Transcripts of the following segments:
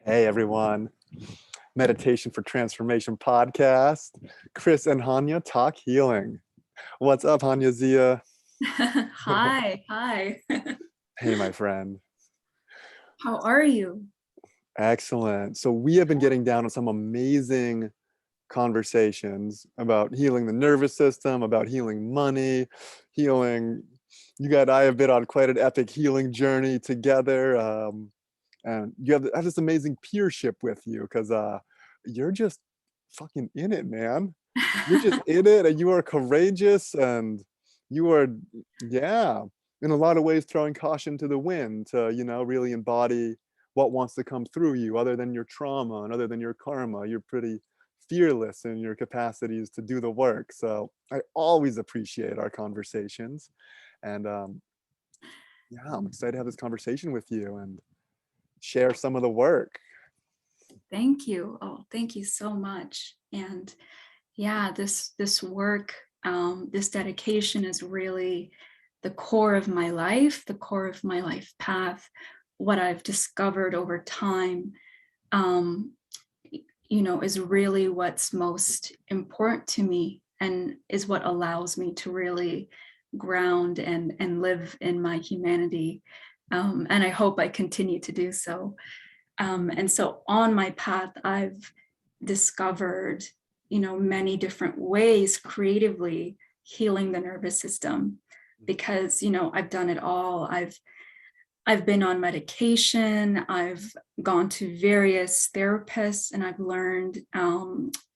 Hey everyone, Meditation for Transformation podcast. Chris and Hania talk healing. What's up, Hania Zia? Hi. Hey, my friend. How are you? Excellent. So we have been getting down on some amazing conversations about healing the nervous system, about healing money, healing. And I have been on quite an epic healing journey together. And you have this amazing peership with you because you're just fucking in it, man. You're just in it, and you are courageous, and you are, yeah, in a lot of ways throwing caution to the wind to, really embody what wants to come through you other than your trauma and other than your karma. You're pretty fearless in your capacities to do the work. So I always appreciate our conversations. And yeah, I'm excited to have this conversation with you and share some of the work. Thank you. Oh, thank you so much. And yeah, this work, this dedication is really the core of my life, the core of my life path. What I've discovered over time, um, is really what's most important to me and is what allows me to really ground and live in my humanity. And I hope I continue to do so. And so on my path, I've discovered, many different ways creatively healing the nervous system because, I've done it all. I've been on medication. I've gone to various therapists and I've learned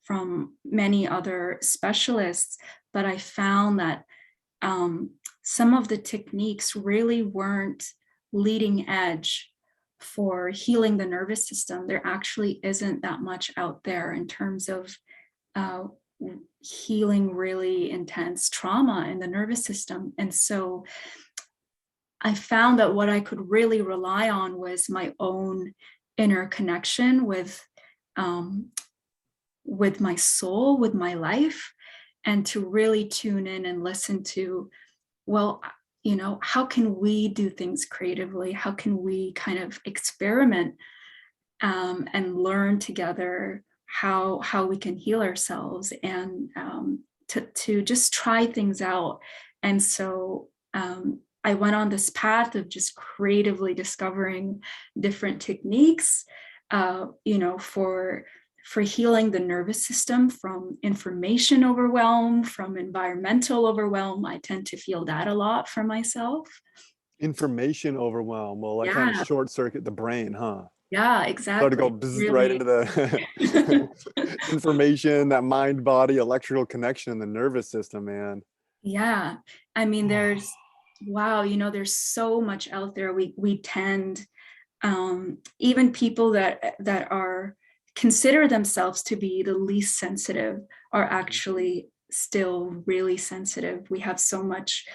from many other specialists, but I found that some of the techniques really weren't leading edge for healing the nervous system. There actually isn't that much out there in terms of uh, healing really intense trauma in the nervous system. And so I found that what I could really rely on was my own inner connection um, with my soul, with my life, and to really tune in and listen to, well, how can we do things creatively? How can we kind of experiment and learn together how we can heal ourselves and to just try things out. And so I went on this path of just creatively discovering different techniques, for healing the nervous system from information overwhelm, from environmental overwhelm. I tend to feel that a lot for myself. Information overwhelm will like kind of Yeah, short circuit the brain, huh? yeah, Start to go exactly. bzz right Really. into the information, that mind body electrical connection in the nervous system, man. Yeah. I mean, wow, there's so much out there. We tend, even people that are consider themselves to be the least sensitive are actually still really sensitive. We have so much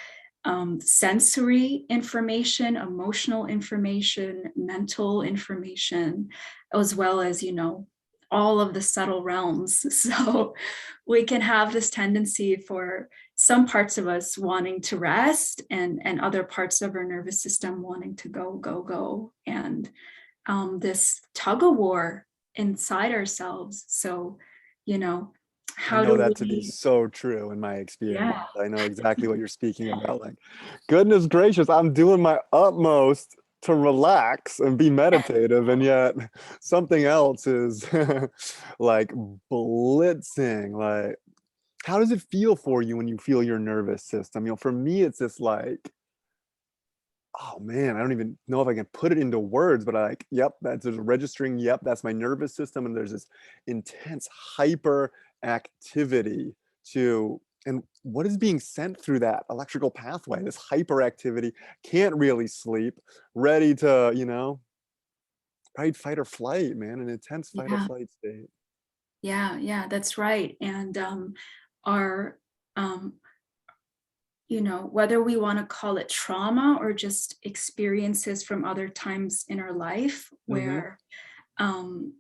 sensory information, emotional information, mental information, as well as, all of the subtle realms. So we can have this tendency for some parts of us wanting to rest and other parts of our nervous system wanting to go. And this tug of war inside ourselves. So, you know, I how know do that to be we, so true in my experience. yeah, I know exactly what you're speaking about. Like, goodness gracious, I'm doing my utmost to relax and be meditative, and yet something else is like blitzing. Like, how does it feel for you when you feel your nervous system? For me, it's just like, oh man, I don't even know if I can put it into words, but I like, yep, there's registering, yep, that's my nervous system. And there's this intense hyper activity and what is being sent through that electrical pathway, this hyperactivity, can't really sleep, ready to, right, fight or flight, man, an intense fight or yeah, flight state. yeah, that's right. And our, um, whether we want to call it trauma or just experiences from other times in our life Mm-hmm. where um,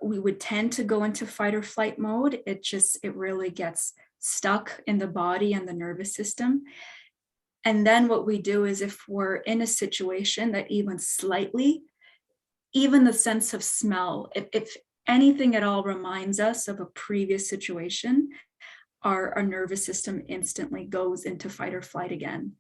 we would tend to go into fight or flight mode, it really gets stuck in the body and the nervous system. And then what we do is if we're in a situation that even slightly even the sense of smell, if anything at all reminds us of a previous situation, our nervous system instantly goes into fight or flight again.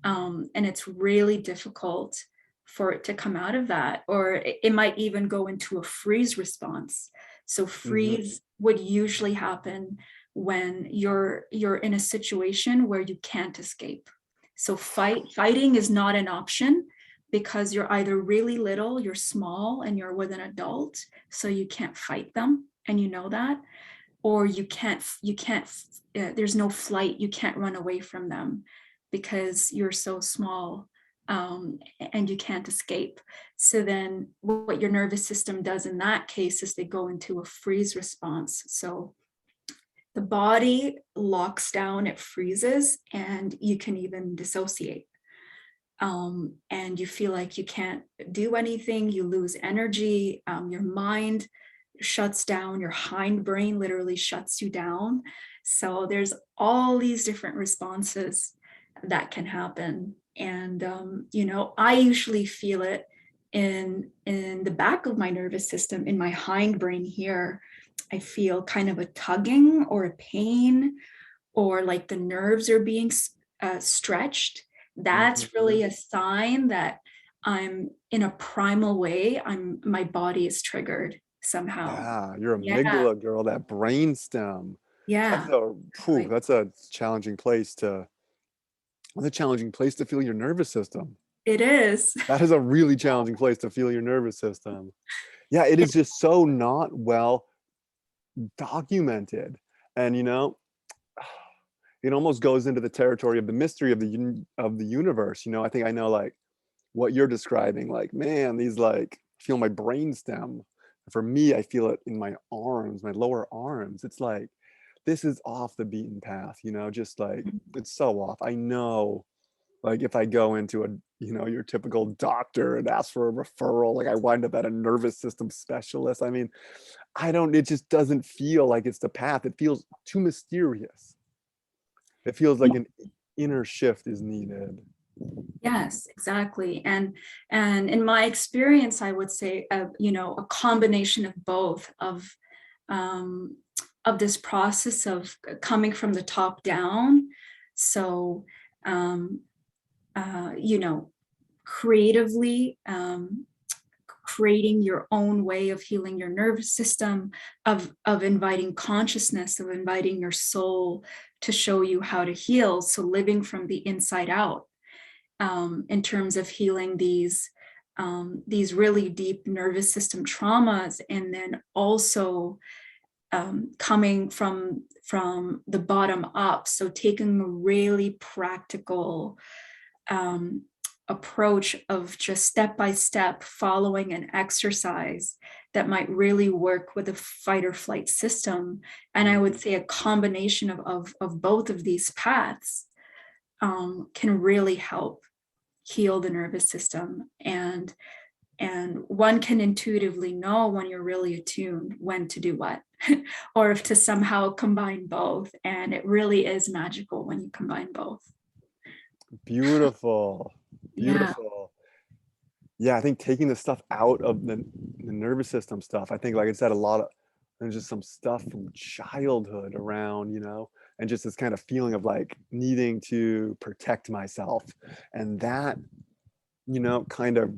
And it's really difficult for it to come out of that, or it might even go into a freeze response. So Hmm. freeze would usually happen when you're in a situation where you can't escape. So fighting is not an option, because you're either really little, you're small, and you're with an adult, so you can't fight them, and you know that, or you can't there's no flight, you can't run away from them because you're so small, and you can't escape. So then what your nervous system does in that case is they go into a freeze response. So the body locks down, it freezes, and you can even dissociate. And you feel like you can't do anything, you lose energy, your mind shuts down, your hindbrain literally shuts you down. So there's all these different responses that can happen. And I usually feel it in the back of my nervous system, in my hindbrain here. I feel kind of a tugging or a pain, or like the nerves are being stretched. That's Hmm. really a sign that I'm in a primal way. My body is triggered somehow. Yeah, your Yeah, amygdala, girl, that brain stem. That's yeah, a phew, right. that's a challenging place to that's a challenging place to feel your nervous system. It is. That is a really challenging place to feel your nervous system. Yeah, it is just so not well documented. And it almost goes into the territory of the mystery of the universe. I think I know like what you're describing. Like, man, these like feel my brain stem. For me, I feel it in my arms, my lower arms. It's like this is off the beaten path, just like it's so off. I know, like if I go into your typical doctor and ask for a referral, like I wind up at a nervous system specialist. I mean, it just doesn't feel like it's the path. It feels too mysterious. It feels like an inner shift is needed. Yes, exactly. And in my experience, I would say, a combination of both, um, of this process of coming from the top down. So, um, you know, creatively, creating your own way of healing your nervous system, of inviting consciousness, of inviting your soul to show you how to heal. So living from the inside out, in terms of healing these really deep nervous system traumas, and then also coming from the bottom up. So taking a really practical um, approach of just step by step following an exercise that might really work with the fight or flight system. And I would Mhm. say a combination of both of these paths can really help heal the nervous system. And one can intuitively know when you're really attuned when to do what, or if to somehow combine both. And it really is magical when you combine both. Beautiful. Yeah. Beautiful. Yeah, I think taking the stuff out of the nervous system stuff, I think, like I said, a lot of there's just some stuff from childhood around, and just this kind of feeling of like needing to protect myself. And that, kind of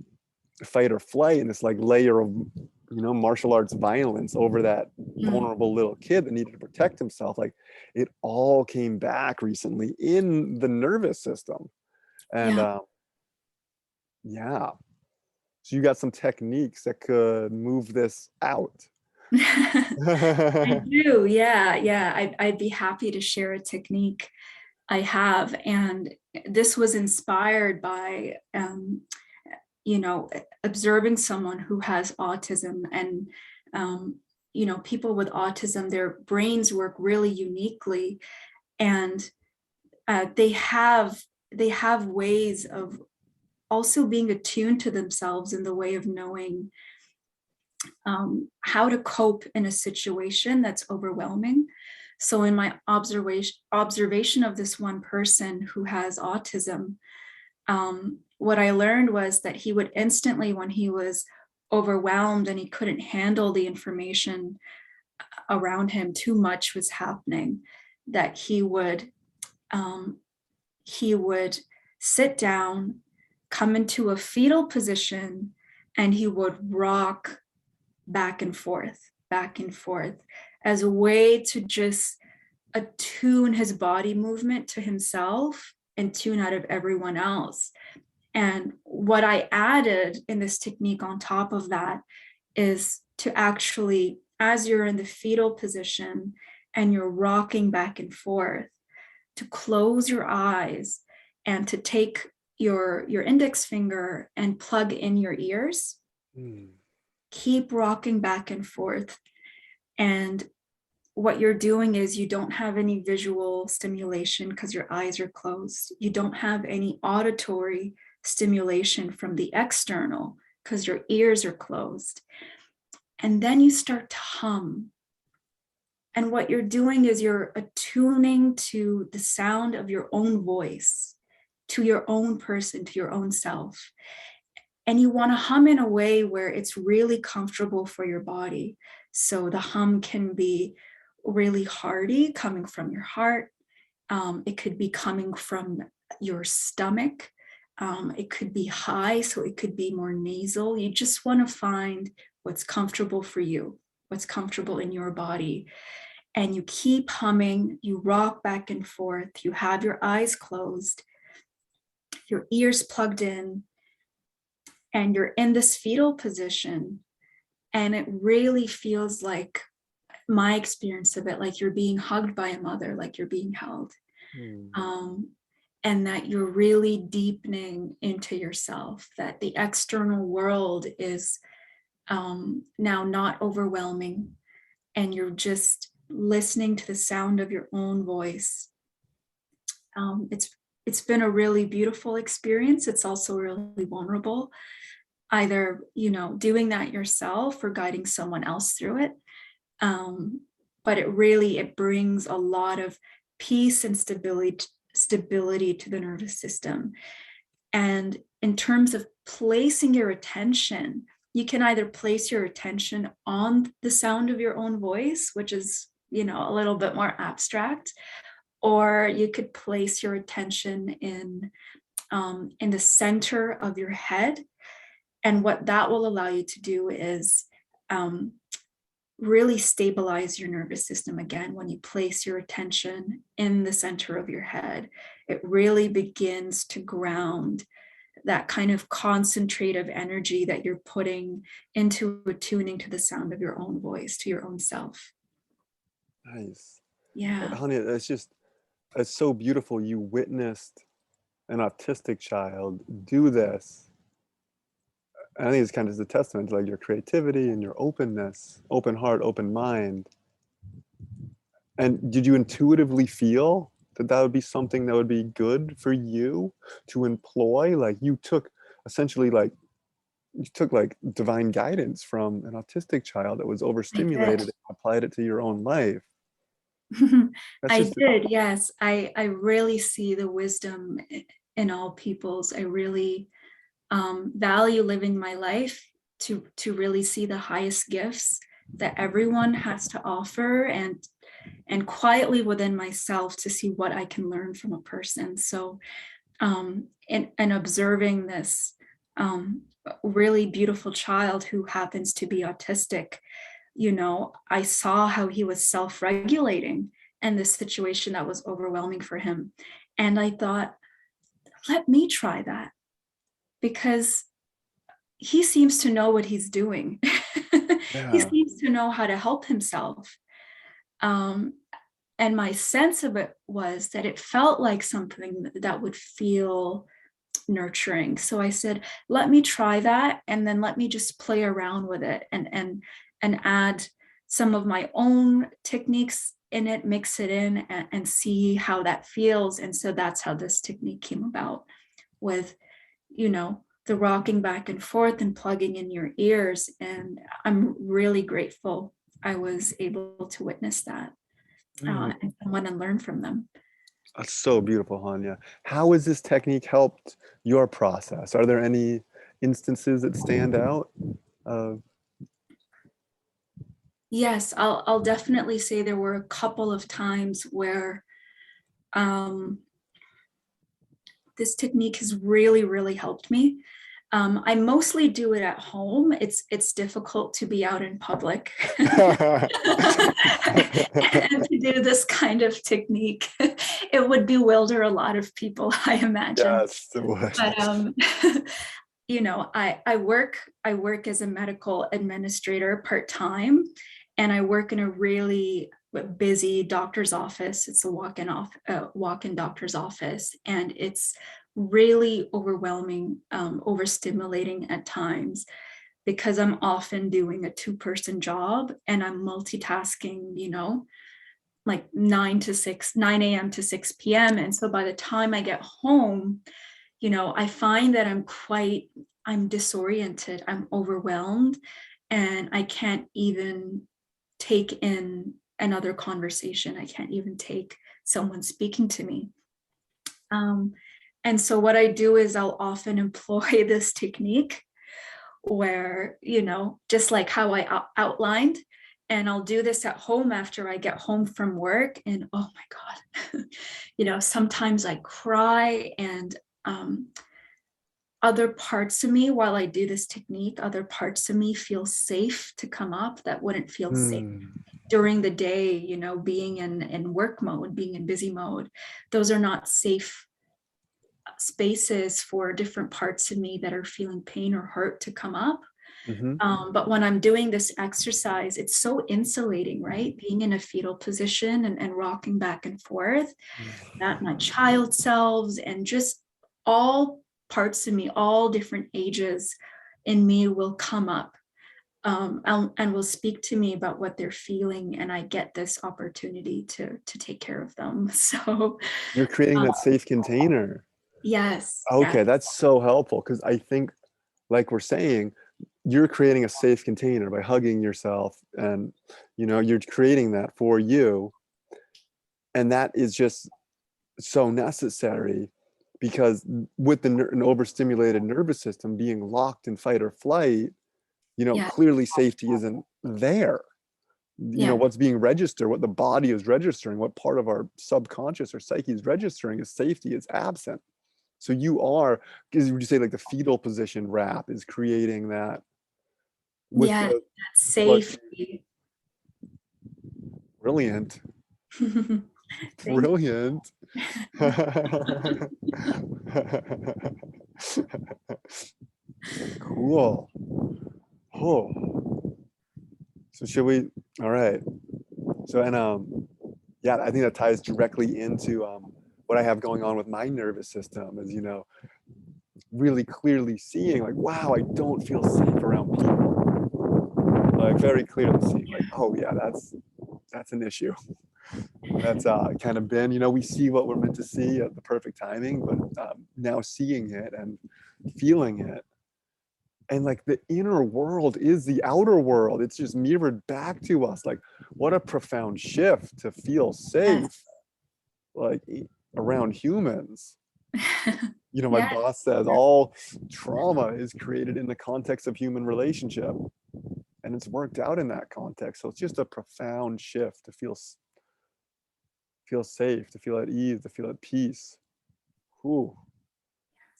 fight or flight and this like layer of, martial arts violence over that Mm. vulnerable little kid that needed to protect himself. Like it all came back recently in the nervous system. And Yeah. yeah. So you got some techniques that could move this out. I do. Yeah. Yeah. I'd be happy to share a technique I have. And this was inspired by, you know, observing someone who has autism. And, people with autism, their brains work really uniquely. And they have ways of also being attuned to themselves in the way of knowing how to cope in a situation that's overwhelming. So in my observation of this one person who has autism, what I learned was that he would instantly, when he was overwhelmed and he couldn't handle the information around him, too much was happening, that um, he would sit down, come into a fetal position, and he would rock back and forth, as a way to just attune his body movement to himself and tune out of everyone else. And what I added in this technique on top of that is to actually, as you're in the fetal position and you're rocking back and forth, to close your eyes and to take your index finger and plug in your ears. Keep rocking back and forth. And what you're doing is you don't have any visual stimulation because your eyes are closed. You don't have any auditory stimulation from the external because your ears are closed. And then you start to hum. And what you're doing is you're attuning to the sound of your own voice, to your own person, to your own self. And you want to hum in a way where it's really comfortable for your body. So the hum can be really hearty, coming from your heart. It could be coming from your stomach. It could be high, so it could be more nasal. You just want to find what's comfortable for you, what's comfortable in your body. And you keep humming, you rock back and forth, you have your eyes closed, your ears plugged in, and you're in this fetal position. And it really feels like, my experience of it, like you're being hugged by a mother, like you're being held. And that you're really deepening into yourself, that the external world is now not overwhelming, and you're just listening to the sound of your own voice. It's been a really beautiful experience. It's also really vulnerable, either doing that yourself or guiding someone else through it. But it brings a lot of peace and stability to the nervous system. And in terms of placing your attention, you can either place your attention on the sound of your own voice, which is a little bit more abstract, or you could place your attention in the center of your head. And what that will allow you to do is really stabilize your nervous system again. When you place your attention in the center of your head, it really begins to ground that kind of concentrative energy that you're putting into attuning to the sound of your own voice, to your own self. Nice. Yeah. Hania, it's so beautiful. You witnessed an autistic child do this. And I think it's kind of a testament to like your creativity and your openness, open heart, open mind. And did you intuitively feel that that would be something that would be good for you to employ? Like you took divine guidance from an autistic child that was overstimulated and applied it to your own life. I did, yes. I really see the wisdom in all peoples. I really value living my life to really see the highest gifts that everyone has to offer, and quietly within myself to see what I can learn from a person. So and observing this really beautiful child who happens to be autistic, I saw how he was self-regulating in this situation that was overwhelming for him. And I thought, let me try that, because he seems to know what he's doing. Yeah. He seems to know how to help himself. And my sense of it was that it felt like something that would feel nurturing. So I said, let me try that, and then let me just play around with it and add some of my own techniques in it, mix it in, and see how that feels. And so that's how this technique came about, with the rocking back and forth and plugging in your ears. And I'm really grateful I was able to witness that and someone and learn from them. That's so beautiful, Hania. How has this technique helped your process? Are there any instances that stand out? of Yes, I'll definitely say there were a couple of times where um, this technique has really, really helped me. I mostly do it at home. It's difficult to be out in public and to do this kind of technique. It would bewilder a lot of people, I imagine. Yes, it would. But you know, I work as a medical administrator part-time, and I work in a really busy doctor's office. It's a walk-in doctor's office, and it's really overwhelming, overstimulating at times, because I'm often doing a two-person job and I'm multitasking, you know, like 9 a.m. to 6 p.m. And so by the time I get home, you know, I find that I'm disoriented, I'm overwhelmed, and I can't even take in another conversation. I can't even take someone speaking to me. Um, and so what I do is I'll often employ this technique where, you know, just like how I outlined, and I'll do this at home after I get home from work. And oh my God, you know, sometimes I cry, and other parts of me, while I do this technique, other parts of me feel safe to come up that wouldn't feel safe Hmm. during the day, you know, being in work mode, being in busy mode. Those are not safe spaces for different parts of me that are feeling pain or hurt to come up. Mm-hmm. But when I'm doing this exercise, it's so insulating, right? Being in a fetal position and rocking back and forth, that my child selves and just all parts of me, all different ages in me will come up, and will speak to me about what they're feeling, and I get this opportunity to take care of them. So You're creating uh, that safe container. yes, yes, Okay, that's so helpful because I think, like we're saying, you're creating a safe container by hugging yourself, and you're creating that for you, and that is just so necessary because with an overstimulated nervous system being locked in fight or flight, yeah, clearly safety isn't there. yeah, What's being registered, what the body is registering, what part of our subconscious or psyche is registering is safety is absent. So you are, because would you say like the fetal position wrap is creating that with yeah, the that's blood? safety. Brilliant. Thank Brilliant. Cool. Oh, so should we? All right. So yeah, I think that ties directly into what I have going on with my nervous system. Is really clearly seeing like, wow, I don't feel safe around people. Like very clearly seeing like, oh yeah, that's an issue. That's kind of been, we see what we're meant to see at the perfect timing, but now seeing it and feeling it. And like the inner world is the outer world. It's just mirrored back to us. Like, what a profound shift to feel Yes. safe, like around humans. My Yeah. boss says all trauma is created in the context of human relationship, and it's worked out in that context. So it's just a profound shift to feel safe, to feel at ease, to feel at peace. Ooh,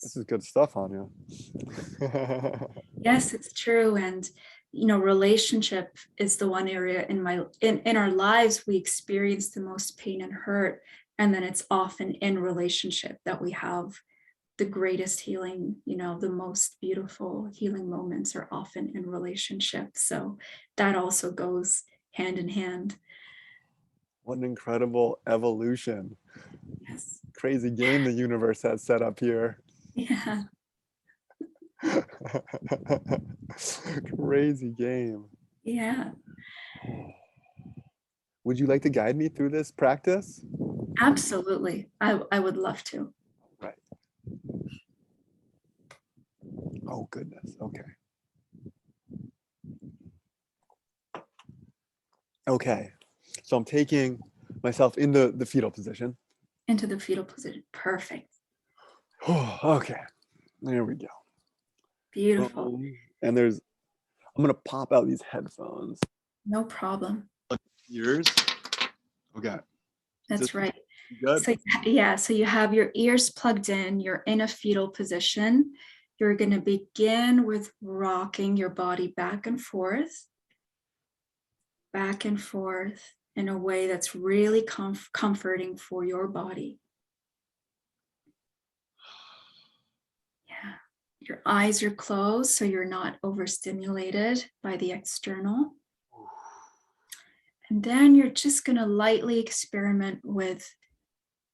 this is good stuff, Hania. Yes, it's true. And you know, relationship is the one area in our lives we experience the most pain and hurt. And then it's often in relationship that we have the greatest healing, you know, the most beautiful healing moments are often in relationships. So that also goes hand in hand. What an incredible evolution. Yes. Crazy game the universe has set up here. Yeah. Crazy game. Yeah. Would you like to guide me through this practice? Absolutely. I would love to. Right. Oh, goodness. Okay. Okay. So I'm taking myself into the fetal position. Into the fetal position. Perfect. Okay. There we go. Beautiful. And there's I'm gonna pop out these headphones. No problem. Yours? Okay. Is this That's right. good? So yeah, so you have your ears plugged in, you're in a fetal position. You're going to begin with rocking your body back and forth in a way that's really comforting for your body. Yeah. Your eyes are closed, so you're not overstimulated by the external. And then you're just going to lightly experiment with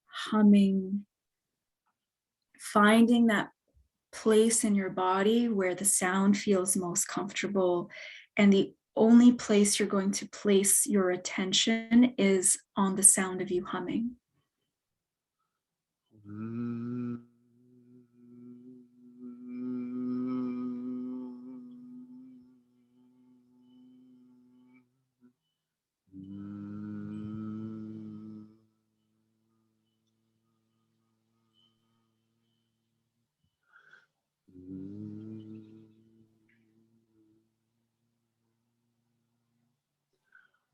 humming, finding that place in your body where the sound feels most comfortable. And the only place you're going to place your attention is on the sound of you humming.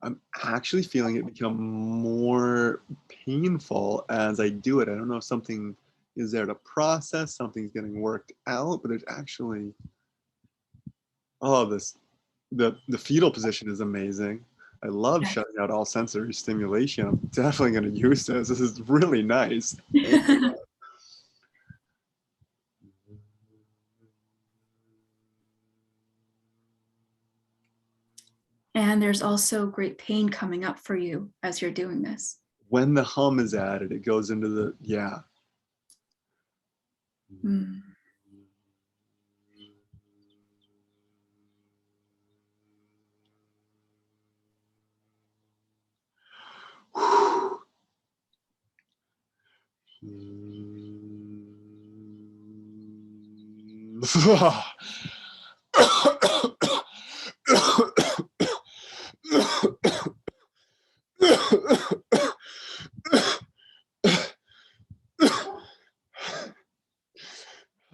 I'm actually feeling it become more painful as I do it. I don't know if something is there to process, something's getting worked out, but there's actually, oh, the fetal position is amazing. I love Yes. shutting out all sensory stimulation. I'm definitely going to use this. This is really nice. And there's also great pain coming up for you as you're doing this. When the hum is added, it goes into the, yeah. Mm.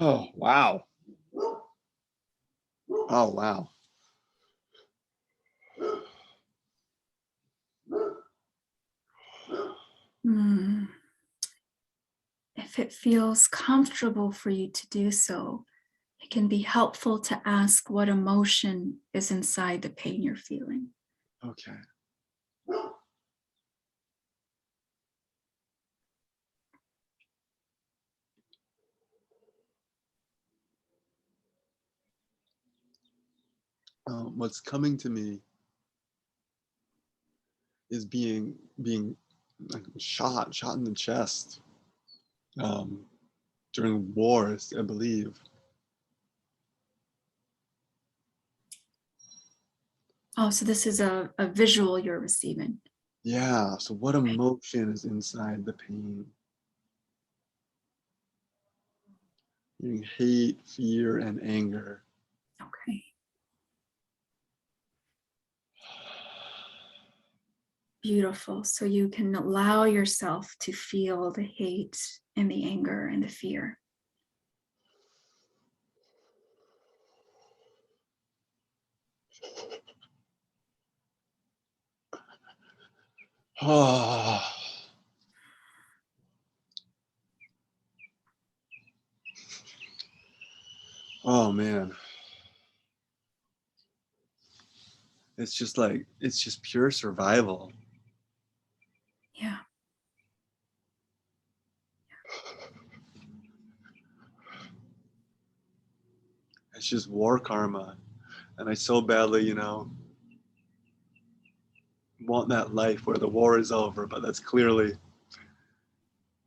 Oh, wow. Oh, wow. Mm. If it feels comfortable for you to do so, it can be helpful to ask what emotion is inside the pain you're feeling. Okay. What's coming to me is being like shot in the chest um, during wars, I believe. Oh, so this is a visual you're receiving. Yeah. So what emotion is inside the pain? Meaning hate, fear, and anger. Okay. Beautiful. So you can allow yourself to feel the hate and the anger and the fear. Oh, oh man. It's just like, it's just pure survival. Yeah. It's just war karma. And I so badly, want that life where the war is over, but that's clearly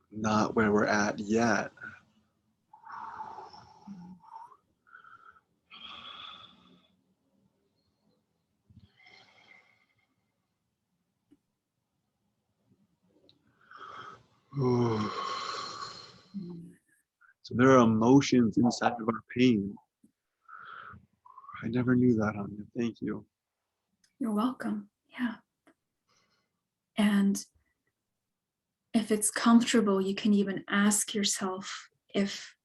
not where we're at yet. So there are emotions inside of our pain. I never knew that, Hania. Thank you. You're welcome. Yeah. And if it's comfortable, you can even ask yourself if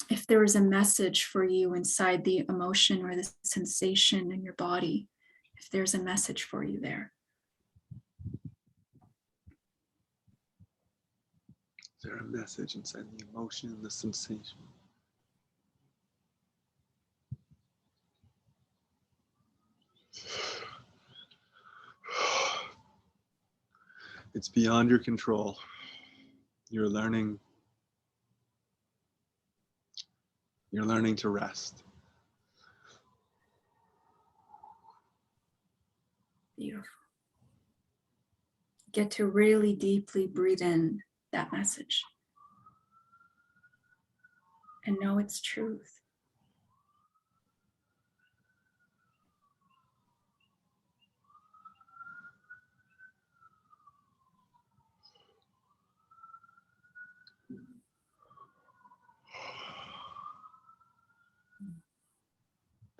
if there is a message for you inside the emotion or the sensation in your body, if there's a message for you there. Is there a message inside the emotion, the sensation? It's beyond your control. You're learning to rest. Beautiful. Get to really deeply breathe in that message and know its truth.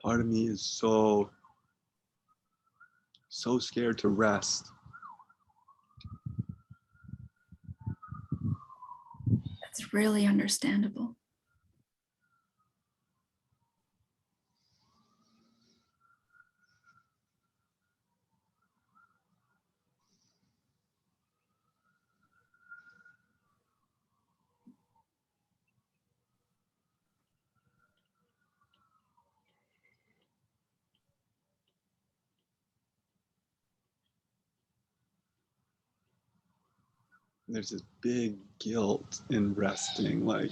Part of me is so scared to rest. That's really understandable. There's this big guilt in resting, like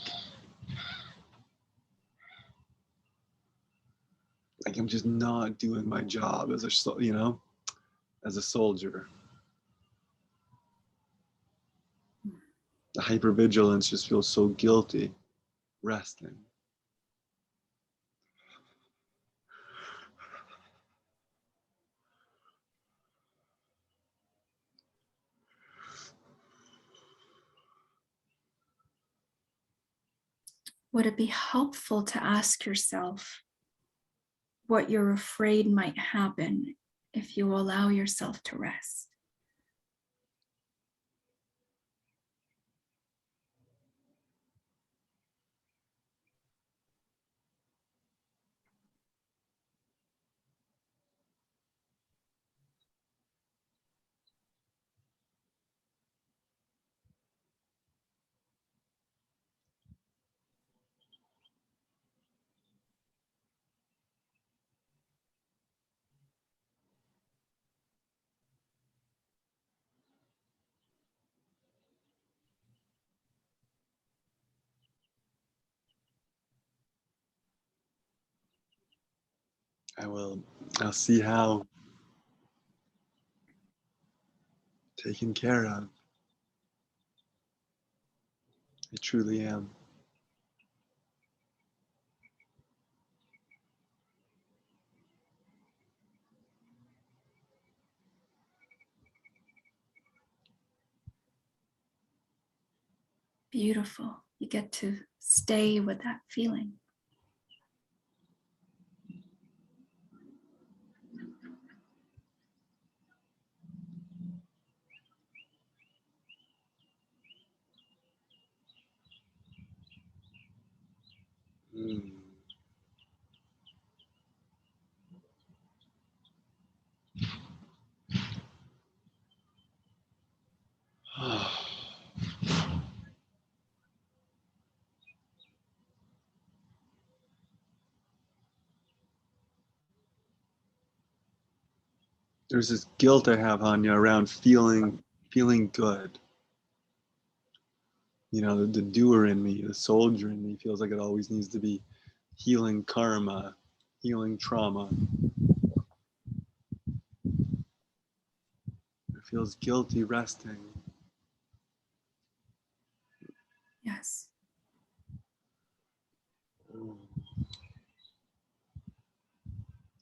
I'm just not doing my job as as a soldier. The hypervigilance just feels so guilty resting. Would it be helpful to ask yourself what you're afraid might happen if you allow yourself to rest? I'll see how taken care of I truly am. Beautiful. You get to stay with that feeling. Mm. There's this guilt I have, Hania, around feeling good. The doer in me, the soldier in me feels like it always needs to be healing karma, healing trauma. It feels guilty resting. Yes.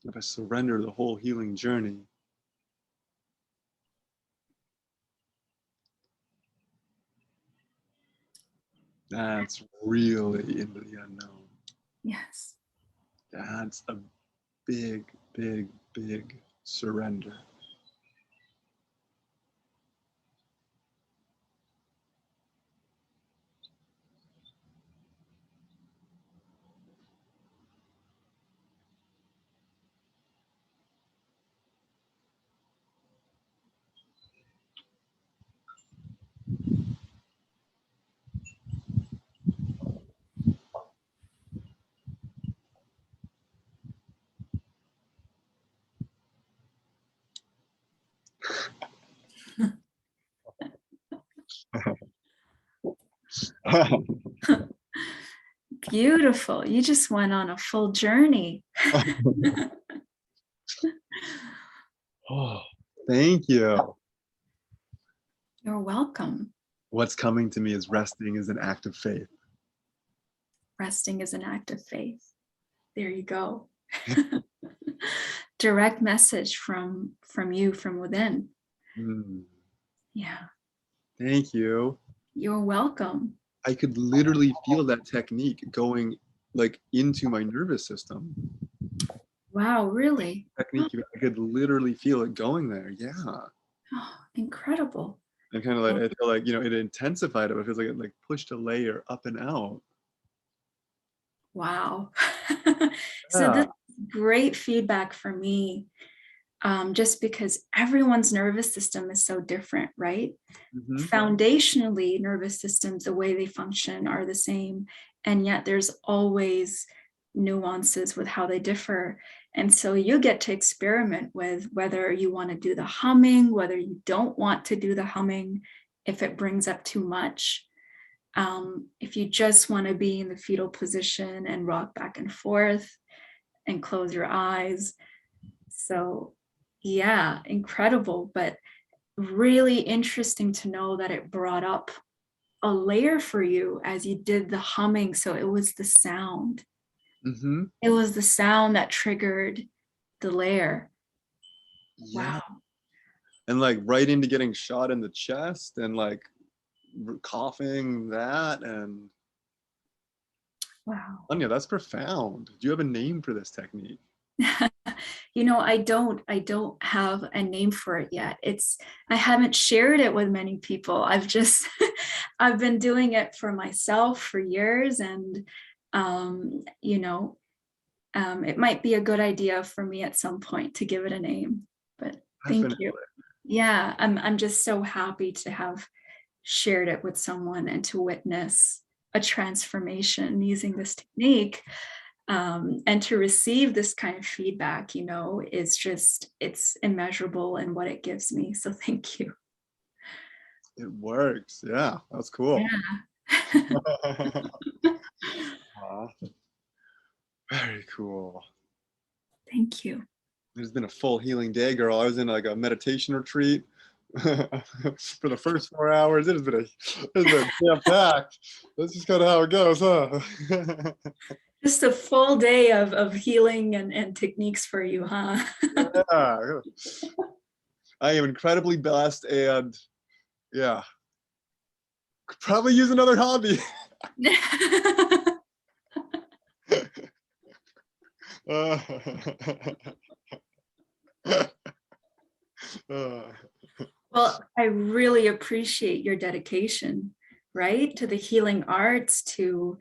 If I surrender the whole healing journey, that's really into the unknown. Yes. That's a big, big, big surrender. Beautiful. You just went on a full journey. Oh, thank you. You're welcome. What's coming to me is resting is an act of faith. Resting is an act of faith. There you go. Direct message from you, from within. Mm, Yeah, thank you. you're welcome. I could literally feel that technique going like into my nervous system. Wow, really? Technique, I could literally feel it going there. Yeah. Oh, incredible. And kind of like, I feel like, it intensified it. It feels like it like pushed a layer up and out. Wow. So this Yeah. is great feedback for me, just because everyone's nervous system is so different, right? Mm-hmm. Foundationally, nervous systems, the way they function are the same, and yet there's always nuances with how they differ. And so you get to experiment with whether you want to do the humming, whether you don't want to do the humming, if it brings up too much. If you just want to be in the fetal position and rock back and forth and close your eyes. So, yeah, incredible, but really interesting to know that it brought up a layer for you as you did the humming. So it was the sound. Mm-hmm. It was the sound that triggered the layer. Yeah. Wow. And like right into getting shot in the chest and like coughing that and Wow. Anya, that's profound. Do you have a name for this technique? I don't have a name for it yet. I haven't shared it with many people. I've just I've been doing it for myself for years, and it might be a good idea for me at some point to give it a name. But thank Definitely. you. Yeah, I'm just so happy to have shared it with someone and to witness a transformation using this technique, and to receive this kind of feedback, is just, it's immeasurable in what it gives me. So thank you. It works. Yeah, that's cool. Yeah. Aw, very cool. Thank you. It's been a full healing day, girl. I was in like a meditation retreat for the first 4 hours. It's been jam-packed. That's just kind of how it goes, huh? Just a full day of healing and techniques for you, huh? Yeah. I am incredibly blessed and yeah, could probably use another hobby. Uh, uh, Well, I really appreciate your dedication, right, to the healing arts, to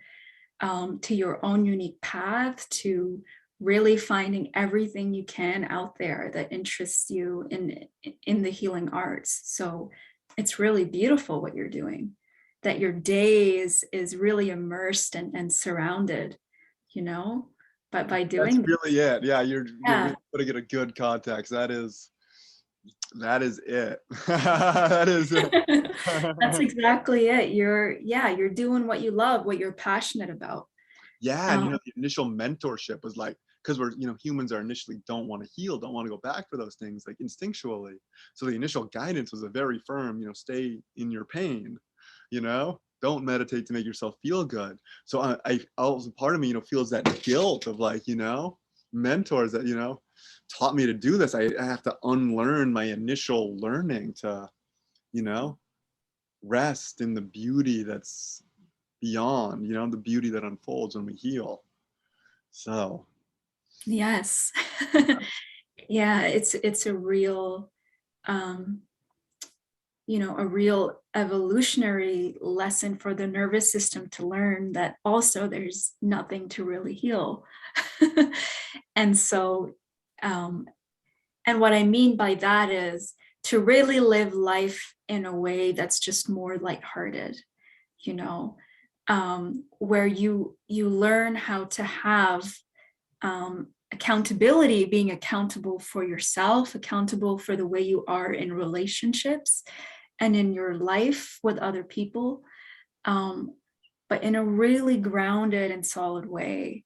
your own unique path, to really finding everything you can out there that interests you in the healing arts. So it's really beautiful what you're doing, that your day is really immersed and surrounded, but by that's doing that. really it. Yeah, you're Yeah. really putting it in a good context. That is it. That is it. That's exactly it. You're doing what you love, what you're passionate about. Yeah, and um, the initial mentorship was like, because we're humans are initially don't want to heal, don't want to go back for those things like instinctually. So the initial guidance was a very firm, stay in your pain, don't meditate to make yourself feel good. So I also, part of me feels that guilt of like mentors that taught me to do this. I have to unlearn my initial learning to you know rest in the beauty that's beyond, the beauty that unfolds when we heal. So, yes. Yeah, it's a real, um, a real evolutionary lesson for the nervous system to learn that also there's nothing to really heal. And so, um, and what I mean by that is to really live life in a way that's just more lighthearted, you know, where you learn how to have, accountability, being accountable for yourself, accountable for the way you are in relationships and in your life with other people, um, but in a really grounded and solid way,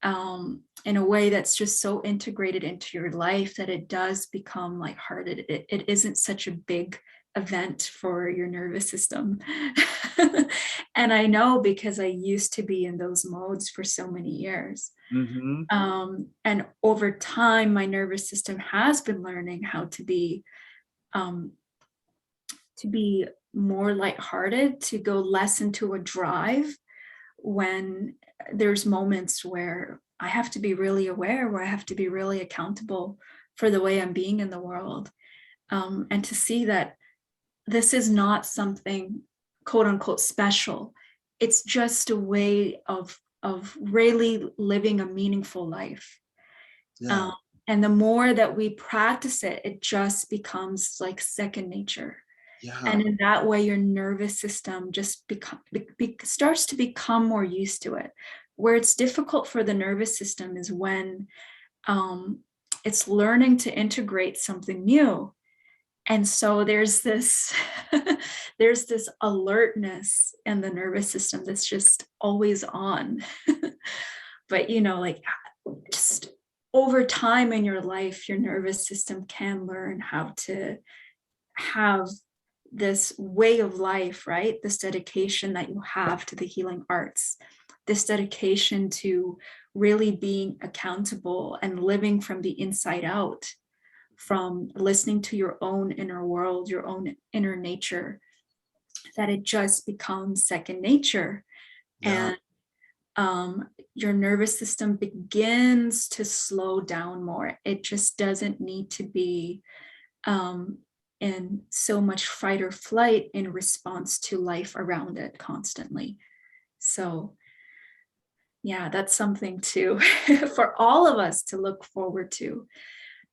in a way that's just so integrated into your life that it does become lighthearted. It isn't such a big event for your nervous system. And I know because I used to be in those modes for so many years. Mm-hmm. And over time, my nervous system has been learning how um, to be more lighthearted, to go less into a drive when there's moments where I have to be really aware, where I have to be really accountable for the way I'm being in the world. And to see that this is not something quote unquote special. It's just a way of really living a meaningful life. Yeah. Um, and the more that we practice it, it just becomes like second nature. Yeah. And in that way, your nervous system just starts to become more used to it. Where it's difficult for the nervous system is when it's learning to integrate something new. And so there's this there's this alertness in the nervous system that's just always on. But like just over time in your life, your nervous system can learn how to have this way of life, right? This dedication that you have to the healing arts, this dedication to really being accountable and living from the inside out, from listening to your own inner world, your own inner nature, that it just becomes second nature. Yeah. And your nervous system begins to slow down more. It just doesn't need to be in so much fight or flight in response to life around it constantly. So yeah, that's something to for all of us to look forward to,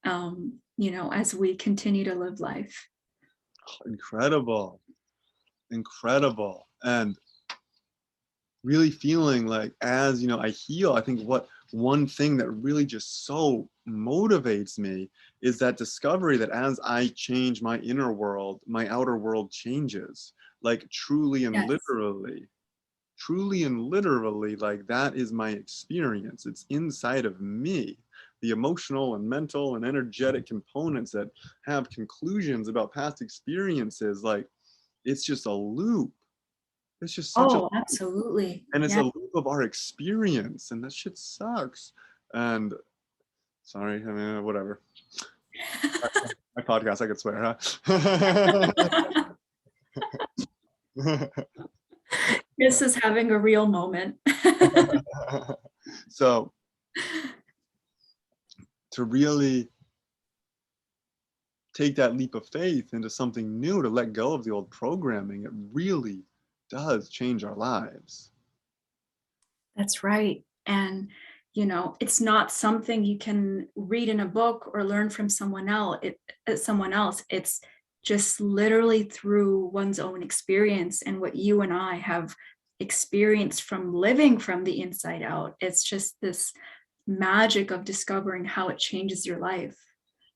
as we continue to live life. Incredible. Incredible. And really feeling like, as I heal, I think what one thing that really just so motivates me is that discovery that as I change my inner world, my outer world changes, like Yes. truly and literally, like that is my experience. It's inside of me. The emotional and mental and energetic components that have conclusions about past experiences, like it's just a loop. It's just such a Oh, absolutely. and it's Yeah. a loop of our experience, and that shit sucks. And sorry, I mean, whatever. My podcast, I could swear, huh? Chris is having a real moment. So to really take that leap of faith into something new, to let go of the old programming, it really does change our lives. That's right. And it's not something you can read in a book or learn from someone else. It's just literally through one's own experience and what you and I have experienced from living from the inside out. It's just this magic of discovering how it changes your life,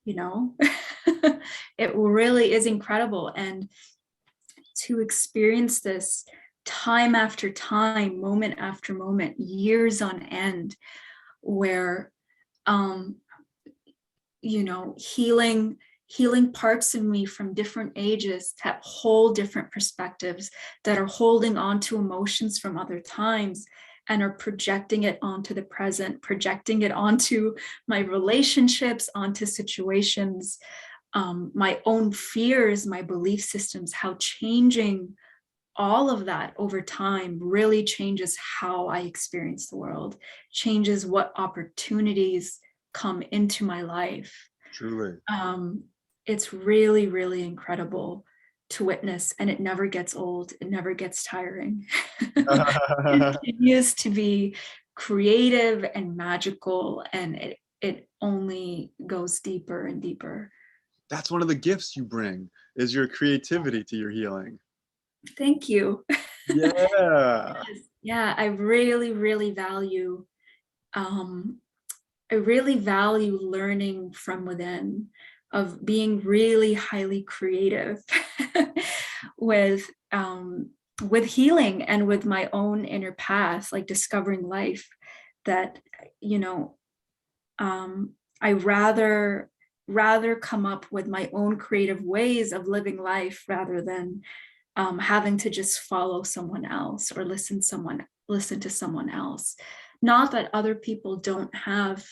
you know? It really is incredible. And to experience this time after time, moment after moment, years on end, where um, healing parts of me from different ages have whole different perspectives that are holding on to emotions from other times and are projecting it onto the present, projecting it onto my relationships, onto situations, my own fears, my belief systems, how changing all of that over time really changes how I experience the world, changes what opportunities come into my life. Truly. It's really, really incredible to witness, and it never gets old. It never gets tiring. It continues to be creative and magical, and it only goes deeper and deeper. That's one of the gifts you bring, is your creativity to your healing. Thank you. Yeah. Yeah, I really, really value um, I really value learning from within, of being really highly creative with with healing and with my own inner path, like discovering life, that, you know, I rather come up with my own creative ways of living life rather than having to just follow someone else or listen to someone else. Not that other people don't have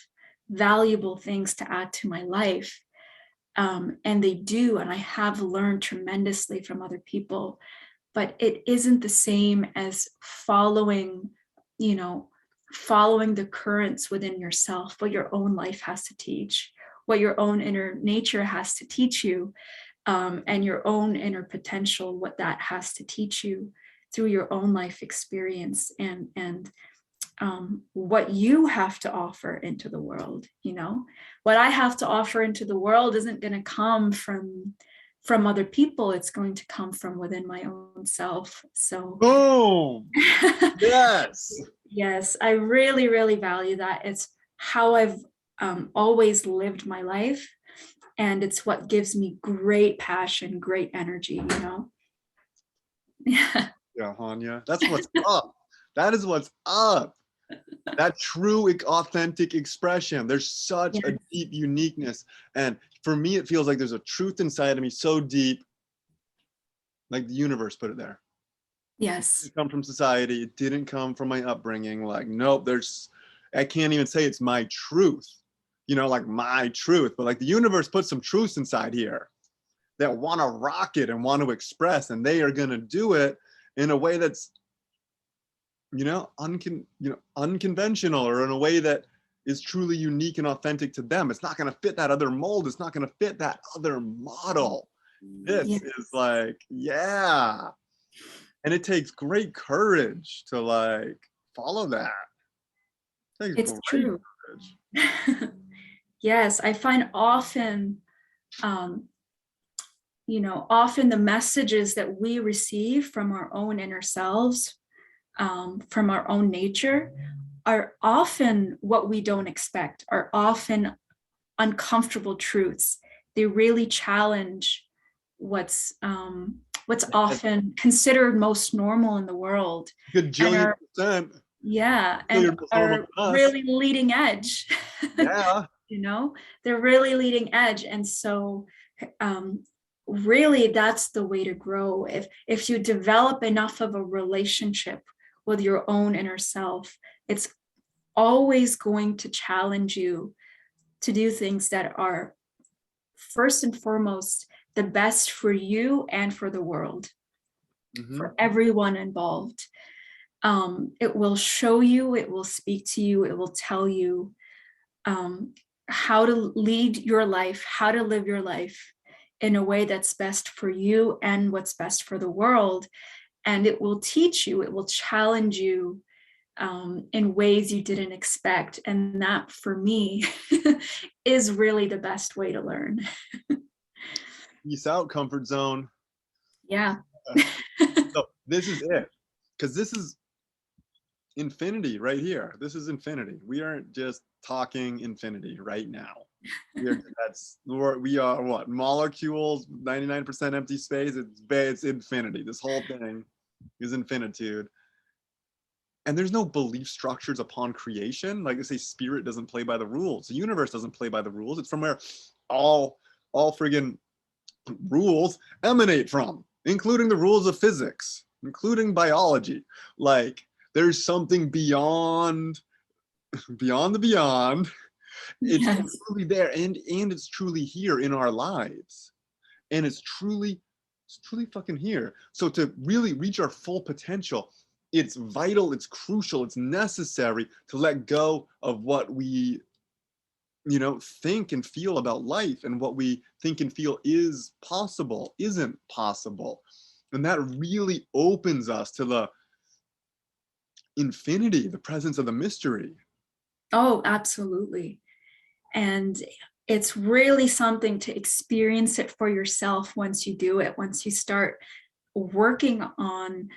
valuable things to add to my life, and they do, and I have learned tremendously from other people, but it isn't the same as following, you know, following the currents within yourself, what your own life has to teach, what your own inner nature has to teach you, and your own inner potential, what that has to teach you through your own life experience, and what you have to offer into the world. You know, what I have to offer into the world isn't going to come from other people. It's going to come from within my own self. So Boom. Yes. yes, I really, really value that. It's how I've always lived my life. And it's what gives me great passion, great energy, you know? Yeah. Yeah, Hania. That's what's up. That is what's up. That true, authentic expression. There's such Yes. a deep uniqueness. And for me, it feels like there's a truth inside of me so deep, like the universe put it there. Yes. It didn't come from society. It didn't come from my upbringing. Like, nope, I can't even say it's my truth, you know, like my truth, but like the universe put some truths inside here that want to rock it and want to express, and they are going to do it in a way that's, unconventional, or in a way that is truly unique and authentic to them. It's not going to fit that other mold. It's not going to fit that other model. This Yes. is like, yeah. And it takes great courage to like follow that. It takes It's great true. courage. Yes, I find often, um, often the messages that we receive from our own inner selves, from our own nature, are often what we don't expect, are often uncomfortable truths. They really challenge what's often considered most normal in the world, Good and jillion are, percent. yeah, and Jillion most normal are than us. really leading edge. Yeah. You know, they're really leading edge, and so um, really that's the way to grow. If you develop enough of a relationship with your own inner self, it's always going to challenge you to do things that are first and foremost the best for you and for the world, for everyone involved. It will show you, it will speak to you, it will tell you how to lead your life, how to live your life in a way that's best for you and what's best for the world. And it will teach you, it will challenge you in ways you didn't expect. And that, for me, is really the best way to learn. Peace out, comfort zone. Yeah. So this is it. Because this is infinity right here. This is infinity. We aren't just talking infinity right now. We are what? Molecules, 99% empty space. It's infinity. This whole thing is infinitude. And there's no belief structures upon creation. Like I say, spirit doesn't play by the rules. The universe doesn't play by the rules. It's from where all friggin' rules emanate from, including the rules of physics, including biology. Like there's something beyond the beyond. It's Yes. truly there, and it's truly here in our lives, and it's truly fucking here. So to really reach our full potential, it's vital, it's crucial, it's necessary to let go of what we think and feel about life, and what we think and feel is possible isn't possible. And that really opens us to the infinity, the presence of the mystery. Oh, absolutely. And it's really something to experience it for yourself once you do it, once you start working on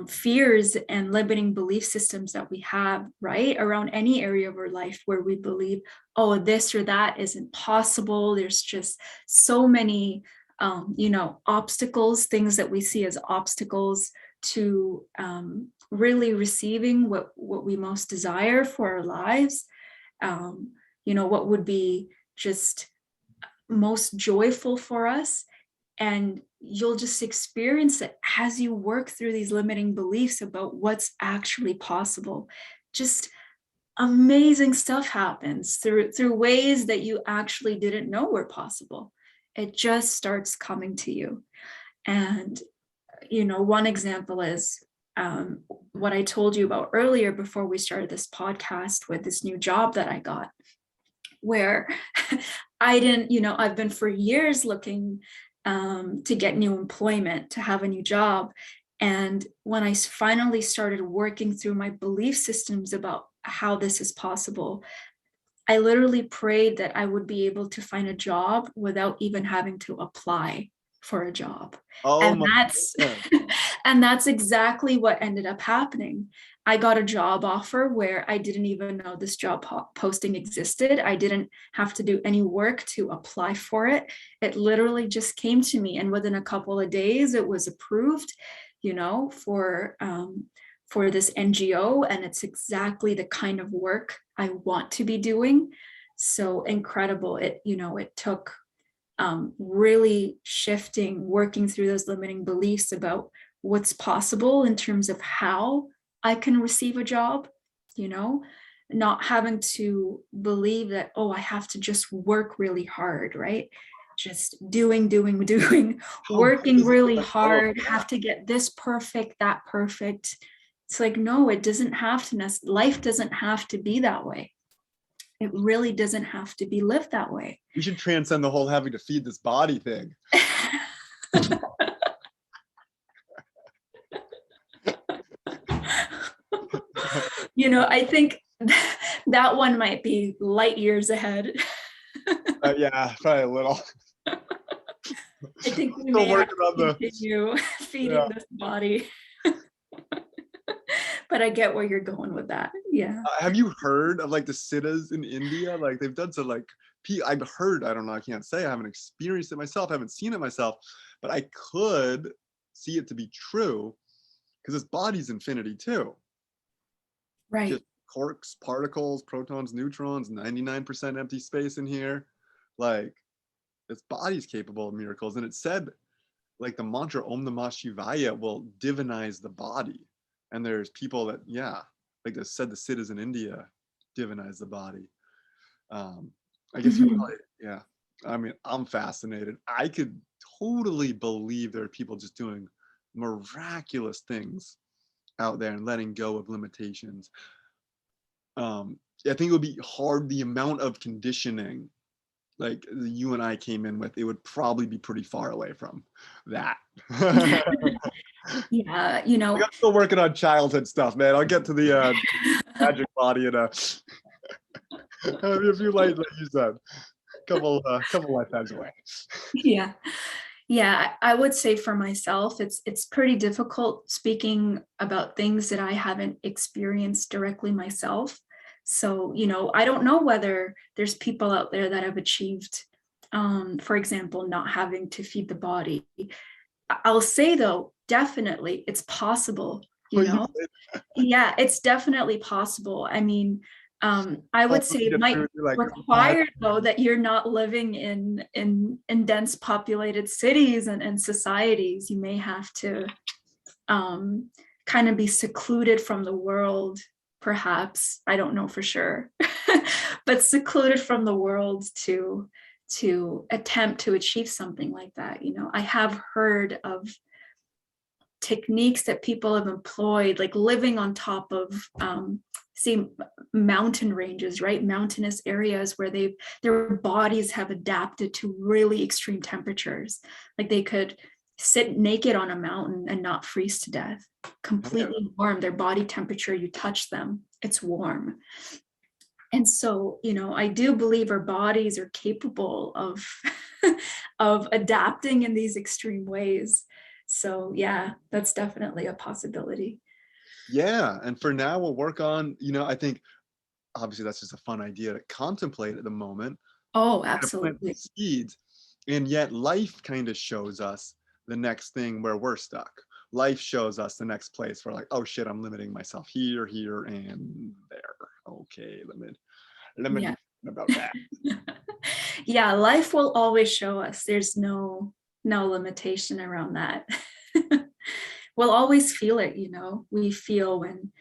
fears and limiting belief systems that we have, right? Around any area of our life where we believe, oh, this or that isn't possible. There's just so many, obstacles, things that we see as obstacles to really receiving what we most desire for our lives, what would be just most joyful for us. And you'll just experience it as you work through these limiting beliefs about what's actually possible. Just amazing stuff happens through ways that you actually didn't know were possible. It just starts coming to you. And one example is what I told you about earlier before we started this podcast, with this new job that I got, where I didn't, I've been for years looking to get new employment, to have a new job. And when I finally started working through my belief systems about how this is possible, I literally prayed that I would be able to find a job without even having to apply for a job. Oh And my that's goodness. and that's exactly what ended up happening. I got a job offer where I didn't even know this job posting existed. I didn't have to do any work to apply for it. It literally just came to me, and within a couple of days it was approved, for this NGO, and it's exactly the kind of work I want to be doing. So incredible. It took really working through those limiting beliefs about what's possible in terms of how I can receive a job, not having to believe that, oh, I have to just work really hard, right? Just doing, working really hard, have to get this perfect, that perfect. It's like, no, it doesn't have to, life doesn't have to be that way. It really doesn't have to be lived that way. We should transcend the whole having to feed this body thing. I think that one might be light years ahead. Yeah, probably a little. I think we may have to continue feeding this body. But I get where you're going with that. Yeah. Have you heard of like the siddhas in India? Like they've done some I've heard, I don't know, I can't say, I haven't experienced it myself, I haven't seen it myself, but I could see it to be true, because this body's infinity too. Right. Just quarks, particles, protons, neutrons, 99% empty space in here. Like this body's capable of miracles. And it said, like, the mantra Om Namah Shivaya will divinize the body. And there's people that, like they said, the siddhas in India divinize the body. I guess you really, I mean, I'm fascinated. I could totally believe there are people just doing miraculous things out there and letting go of limitations. I think it would be hard, the amount of conditioning like you and I came in with, it would probably be pretty far away from that. Yeah, I'm still working on childhood stuff, man. I'll get to the magic body in a few like you said, couple lifetimes away. Yeah, I would say for myself, it's pretty difficult speaking about things that I haven't experienced directly myself. So, I don't know whether there's people out there that have achieved, for example, not having to feed the body. I'll say though, definitely it's possible, Yeah, it's definitely possible. I mean, I would say it might require though that you're not living in dense populated cities and societies. You may have to kind of be secluded from the world, perhaps. I don't know for sure, but secluded from the world to attempt to achieve something like that. I have heard of techniques that people have employed, like living on top of mountain ranges, right? Mountainous areas where their bodies have adapted to really extreme temperatures. Like they could sit naked on a mountain and not freeze to death, completely warm. Their body temperature, you touch them, it's warm. And so, I do believe our bodies are capable of of adapting in these extreme ways. So yeah, that's definitely a possibility. Yeah, and for now we'll work on, I think obviously that's just a fun idea to contemplate at the moment. Oh, absolutely. Seeds, and yet life kind of shows us the next thing where we're stuck. life shows us the next place where like, oh shit, I'm limiting myself here, here, and there. Okay, Yeah. limitation about that. Yeah, life will always show us. There's no limitation around that. We'll always feel it, you know. We feel when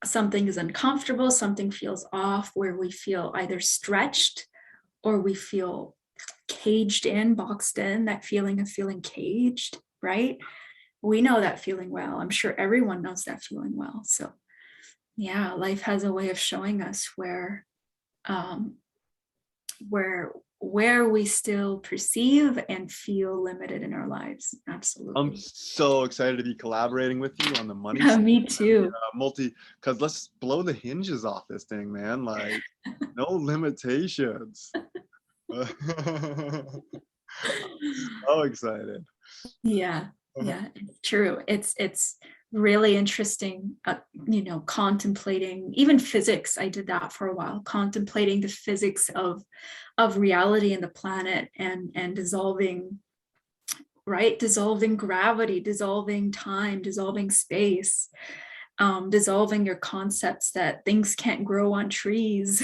something is uncomfortable, something feels off, where we feel either stretched or we feel caged in, boxed in, that feeling of feeling caged, right? We know that feeling well. I'm sure everyone knows that feeling well. So yeah, life has a way of showing us um, where we still perceive and feel limited in our lives. I'm Absolutely. so excited to be collaborating with you on the money Yeah, stuff. me too. Because let's blow the hinges off this thing, man. Like, no limitations. So excited. Yeah, yeah, it's true. It's really interesting, you know, contemplating even physics. I did that for a while, contemplating the physics of reality and the planet, and dissolving, right? Dissolving gravity, dissolving time, dissolving space, dissolving your concepts that things can't grow on trees.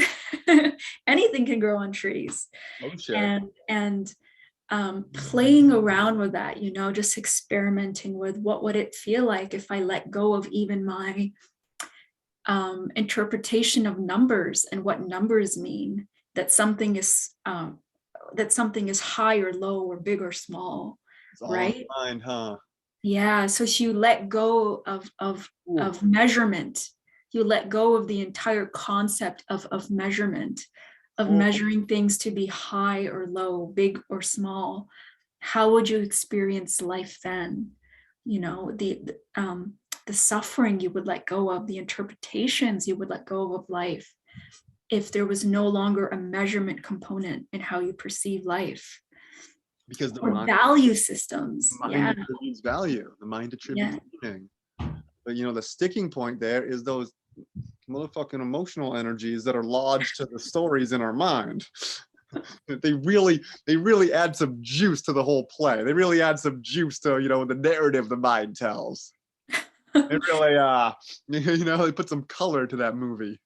Anything can grow on trees. Oh shit. And playing around with that, you know, just experimenting with what would it feel like if I let go of even my interpretation of numbers and what numbers mean, that something is high or low or big or small, It's all in right? the mind, huh? Yeah, so you let go Ooh. of measurement. You let go of the entire concept of measurement, of Oh, measuring things to be high or low, big or small. How would you experience life then? You know, the suffering you would let go of, the interpretations you would let go of life, if there was no longer a measurement component in how you perceive life, because the or mind, value systems. mind Yeah, attributes value. The mind attributes yeah. meaning. But you know, the sticking point there is those motherfucking emotional energies that are lodged to the stories in our mind. They really add some juice to the whole play. They really add some juice to, you know, the narrative the mind tells. It really you know, they put some color to that movie.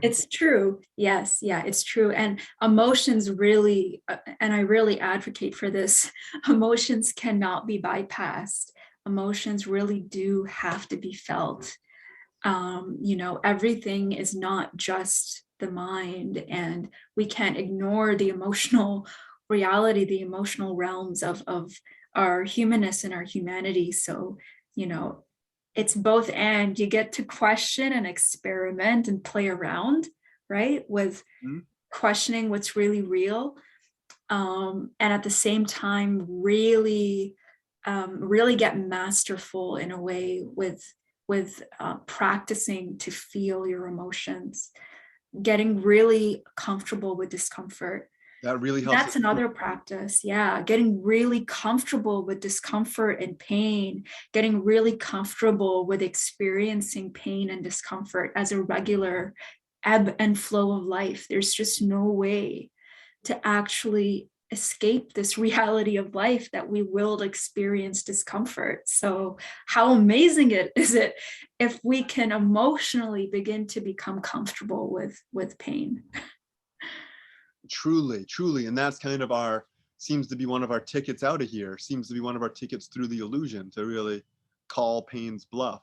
It's true. Yes, yeah, it's true. And emotions really, and I really advocate for this, emotions cannot be bypassed. Emotions really do have to be felt. You know, everything is not just the mind, and we can't ignore the emotional reality, the emotional realms of our humanness and our humanity. So, you know, it's both, and you get to question and experiment and play around, right, with Mhm. questioning what's really real, and at the same time really really get masterful in a way with practicing to feel your emotions, getting really comfortable with discomfort. That really helps us. That's another practice. Yeah, getting really comfortable with discomfort and pain, getting really comfortable with experiencing pain and discomfort as a regular ebb and flow of life. There's just no way to actually escape this reality of life that we will experience discomfort. So how amazing is it if we can emotionally begin to become comfortable with pain? Truly, truly. And that's kind of our, seems to be one of our tickets out of here, seems to be one of our tickets through the illusion to really call pain's bluff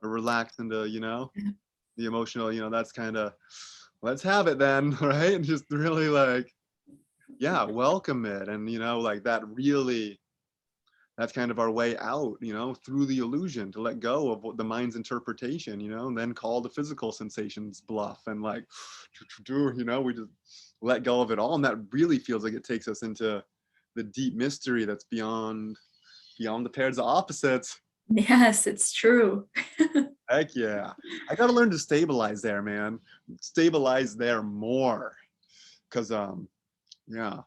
or relax into, you know, the emotional, you know, that's kind of, let's have it then, right? And just really like, yeah, welcome it. And, you know, like that really, that's kind of our way out, you know, through the illusion, to let go of what the mind's interpretation, you know, and then call the physical sensations bluff and like, you know, we just let go of it all. And that really feels like it takes us into the deep mystery that's beyond the pairs of opposites. Yes, it's true. Heck yeah. I got to learn to stabilize there, man. Stabilize there more. Cause yeah.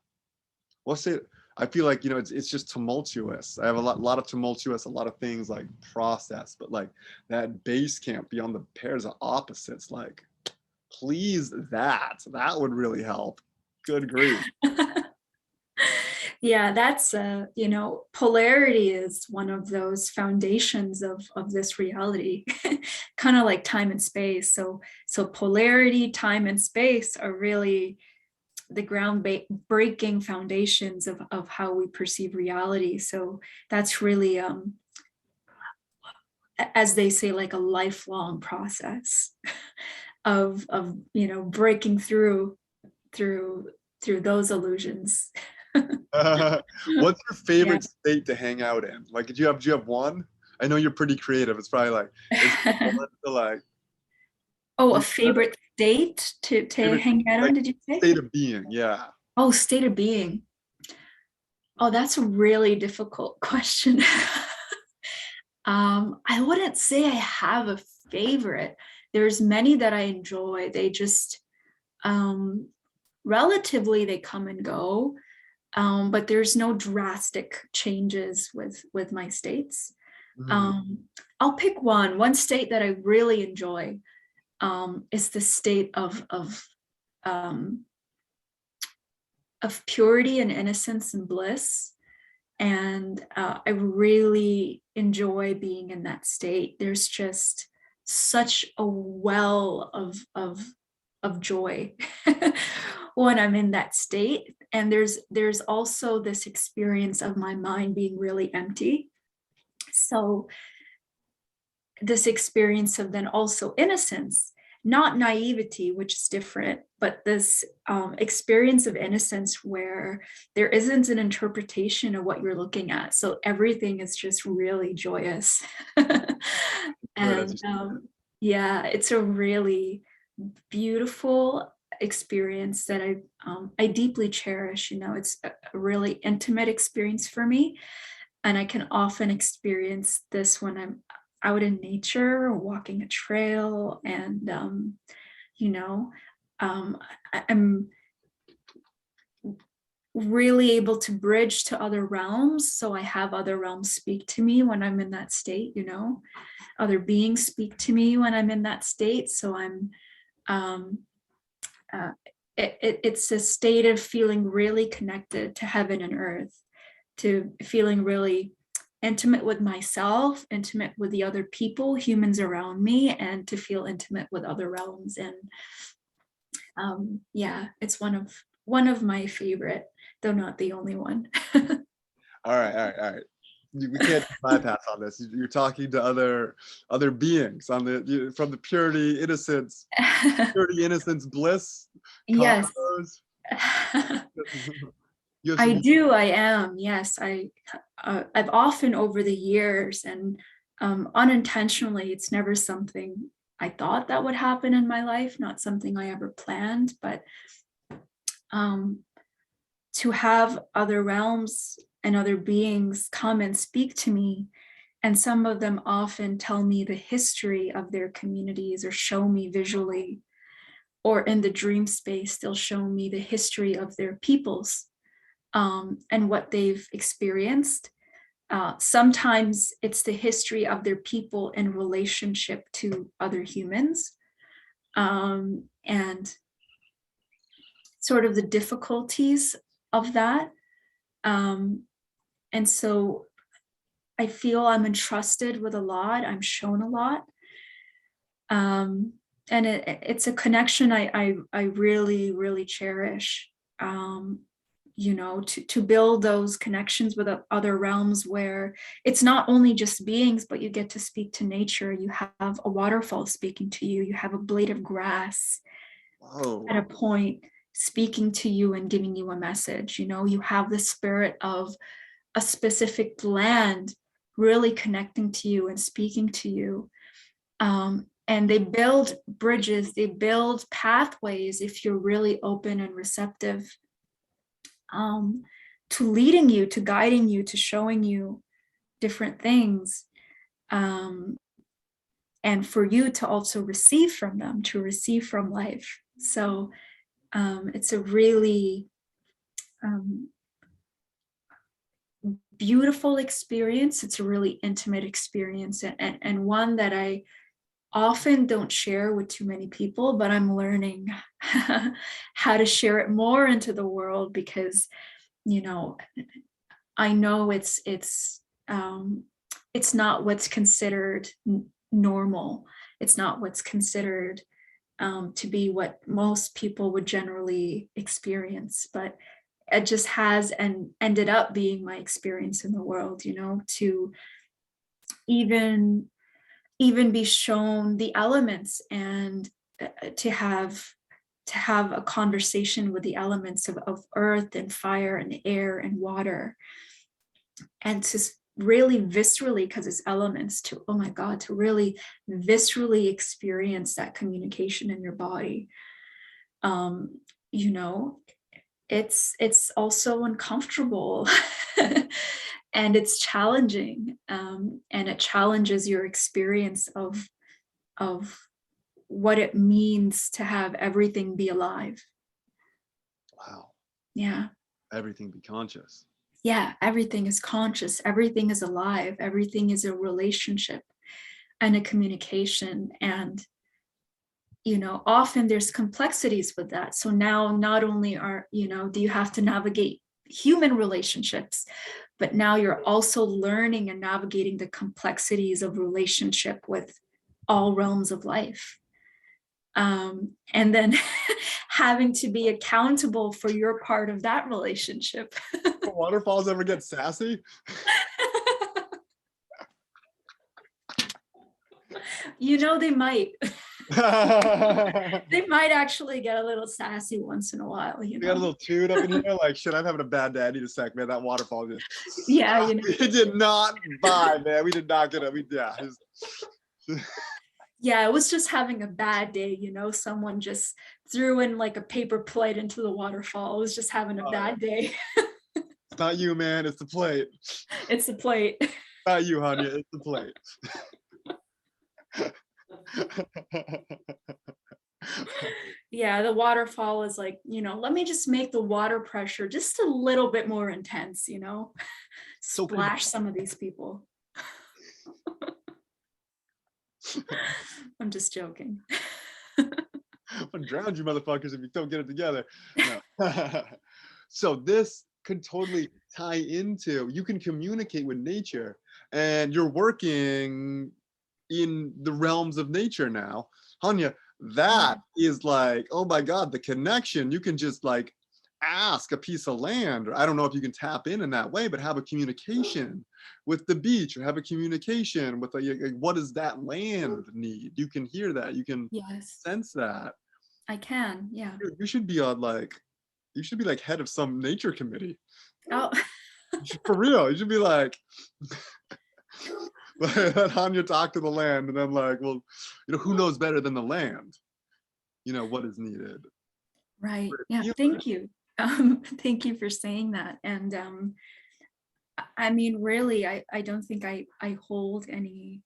What's it? I feel like, you know, it's just tumultuous. I have a lot of tumultuous, a lot of things like process, but like that base camp beyond the pairs of opposites, like please, that would really help. Good grief. Yeah, that's polarity is one of those foundations of this reality, kind of like time and space. So polarity, time and space are really the breaking foundations of how we perceive reality. So that's really as they say, like a lifelong process of breaking through through those illusions. What's your Yeah. favorite state to hang out in? Like, do you have one? I know you're pretty creative. It's probably like, is there one to like, Oh, a you favorite state to favorite hang out like on, did you say? state of being? Yeah. Oh, state of being. Oh, that's a really difficult question. I wouldn't say I have a favorite. There's many that I enjoy. They just um relatively they come and go. But there's no drastic changes with my states. Mhm. Um, I'll pick one state that I really enjoy is the state um, of purity and innocence and bliss. And I really enjoy being in that state. There's just such a well of joy when I'm in that state. And there's also this experience of my mind being really empty. So this experience of then also innocence, not naivety, which is different, but this experience of innocence where there isn't an interpretation of what you're looking at. So everything is just really joyous. Good, as And you said. yeah, it's a really beautiful experience that I deeply cherish. It's a really intimate experience for me, and I can often experience this when I'm out in nature or walking a trail, and you know, I'm really able to bridge to other realms. So I have other realms speak to me when I'm in that state. Other beings speak to me when I'm in that state. So I'm um, uh, it's a state of feeling really connected to heaven and earth, to feeling really intimate with myself, intimate with the other people, humans around me, and to feel intimate with other realms. And yeah, it's one of my favorite, though not the only one. All right, all right, all right. We can't bypass on this. You're talking to other beings on from the purity, innocence, bliss Yes. combos. You have I some. do. I am. Yes, I've often over the years and unintentionally. It's never something I thought that would happen in my life. Not something I ever planned, but um, to have other realms and other beings come and speak to me, and some of them often tell me the history of their communities or show me visually, or in the dream space, they'll show me the history of their peoples and what they've experienced. Sometimes it's the history of their people in relationship to other humans, and sort of the difficulties of that. Um, and so I feel I'm entrusted with a lot, I'm shown a lot. Um, and it's a connection I really, really cherish. Um, to build those connections with other realms where it's not only just beings, but you get to speak to nature. You have a waterfall speaking to you, you have a blade of grass Whoa. at a point speaking to you and giving you a message. You have the spirit of a specific land really connecting to you and speaking to you. And they build bridges, they build pathways if you're really open and receptive, um, to leading you, to guiding you, to showing you different things. Um, and for you to also receive from them, to receive from life. So it's a really um, beautiful experience. It's a really intimate experience, and one that I often don't share with too many people, but I'm learning how to share it more into the world, because you know, I know it's not what's considered normal. It's not what's considered to be what most people would generally experience, but it just has and ended up being my experience in the world, you know, to even be shown the elements, and to have a conversation with the elements of earth and fire and air and water, and to really viscerally, because it's elements, to, oh my God, to really viscerally experience that communication in your body. You know, it's also uncomfortable and it's challenging, and it challenges your experience of what it means to have everything be alive. Wow. Yeah. Everything be conscious. Yeah, everything is conscious, everything is alive, everything is a relationship and a communication. And, you know, often there's complexities with that. So now not only do you have to navigate human relationships, but now you're also learning and navigating the complexities of relationship with all realms of life. And then having to be accountable for your part of that relationship. Do waterfalls ever get sassy? You know, they might. They might actually get a little sassy once in a while, you We got a know. little chewed up in here, like, shit, I'm having a bad day. I need a sec, man. That waterfall just. Yeah, you know. We did not vibe, man. We did not get it. Yeah, it was just having a bad day, you know. Someone just threw in like a paper plate into the waterfall. It was just having a bad day. It's not you, man. It's the plate. It's the plate. Not you, Hania. It's the plate. Yeah, the waterfall is like, you know, let me just make the water pressure just a little bit more intense, you know. Splash some of these people. I'm just joking. I'll drown you motherfuckers if you don't get it together. No. So this could totally tie into, you can communicate with nature, and you're working in the realms of nature now. Hania, that is like, oh my God, the connection. You can just like ask a piece of land, or I don't know if you can tap in that way, but have a communication with the beach, or have a communication with like, what does that land need? You can hear that, you can sense that. I can, yeah. You should be on like, you should be like head of some nature committee. Oh. For real, you should be like, let Hania talk to the land, and then like, well, you know, who knows better than the land, you know, what is needed. Right. Yeah, thank you. Thank you for saying that. And I mean, really, I don't think I hold any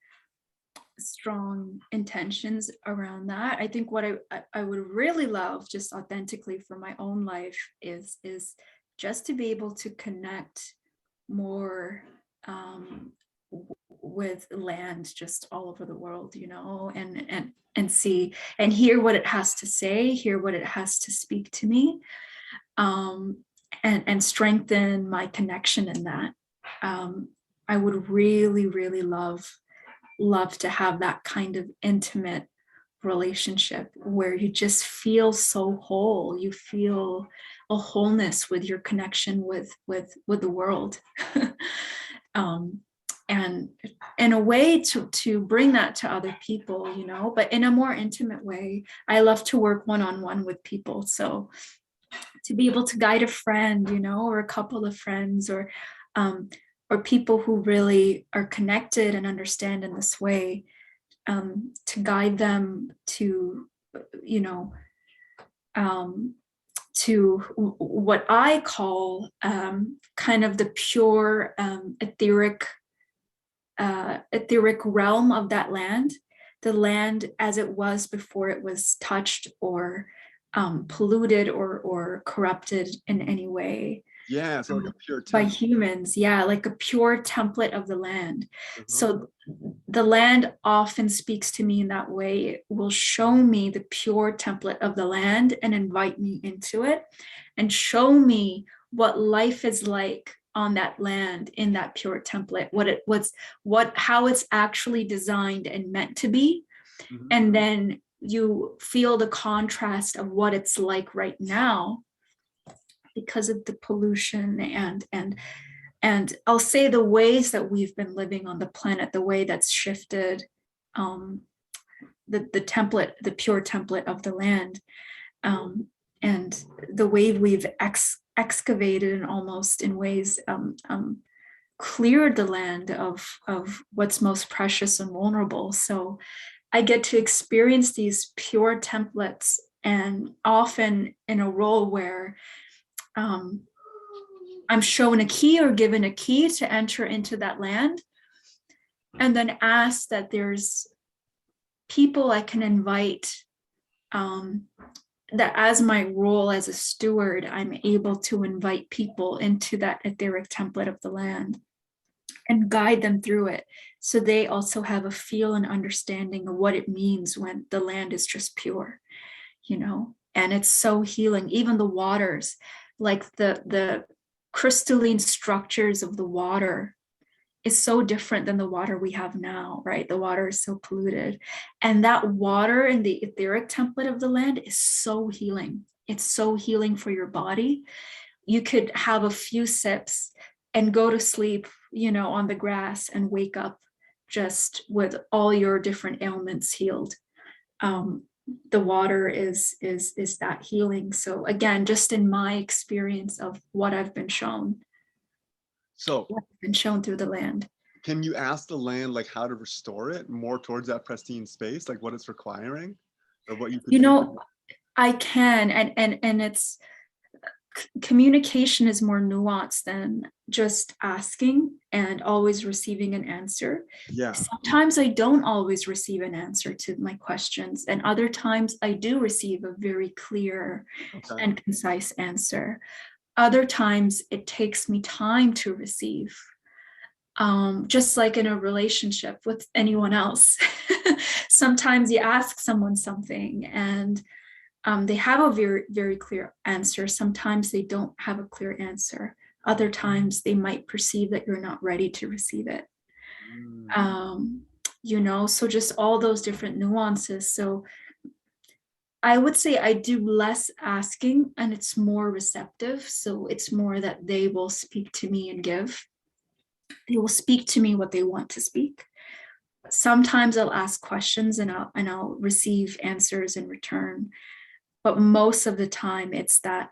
strong intentions around that. I think what I would really love, just authentically for my own life, is just to be able to connect more with land just all over the world, you know, and see and hear what it has to say, hear what it has to speak to me, and strengthen my connection in that. I would really, really love to have that kind of intimate relationship where you just feel so whole. You feel a wholeness with your connection with the world. And in a way to bring that to other people, you know, but in a more intimate way. I love to work one-on-one with people. So to be able to guide a friend, you know, or a couple of friends, or people who really are connected and understand in this way, to guide them to, you know, to what I call kind of the pure etheric realm of that land, the land as it was before it was touched or polluted or corrupted in any way. Yeah, so like a pure template. By humans, yeah, like a pure template of the land. So the land often speaks to me in that way. It will show me the pure template of the land and invite me into it, and show me what life is like on that land in that pure template, how it's actually designed and meant to be. Mhm. And then you feel the contrast of what it's like right now because of the pollution and I'll say the ways that we've been living on the planet, the way that's shifted the template, the pure template of the land, and the way we've excavated and almost in ways cleared the land of what's most precious and vulnerable. So I get to experience these pure templates, and often in a role where I'm shown a key or given a key to enter into that land, and then asked that there's people I can invite, that as my role as a steward, I'm able to invite people into that etheric template of the land and guide them through it, so they also have a feel and understanding of what it means when the land is just pure, and it's so healing. Even the waters, like the crystalline structures of the water is so different than the water we have now, right? The water is so polluted. And that water in the etheric template of the land is so healing. It's so healing for your body. You could have a few sips and go to sleep, on the grass and wake up just with all your different ailments healed. The water is that healing. So again, just in my experience of what I've been shown. So Been shown through the land. can you ask the land like how to restore it more towards that pristine space, like what it's requiring or what you could do? I can, and it's communication is more nuanced than just asking and always receiving an answer. Yeah. Sometimes I don't always receive an answer to my questions, and other times I do receive a very clear and concise answer. Other times it takes me time to receive, just like in a relationship with anyone else. Sometimes you ask someone something and they have a very, very clear answer. Sometimes they don't have a clear answer. Other times they might perceive that you're not ready to receive it. So just all those different nuances. So I would say I do less asking and it's more receptive. So it's more that they will speak to me and give. They will speak to me what they want to speak. Sometimes I'll ask questions and I'll receive answers in return. But most of the time it's that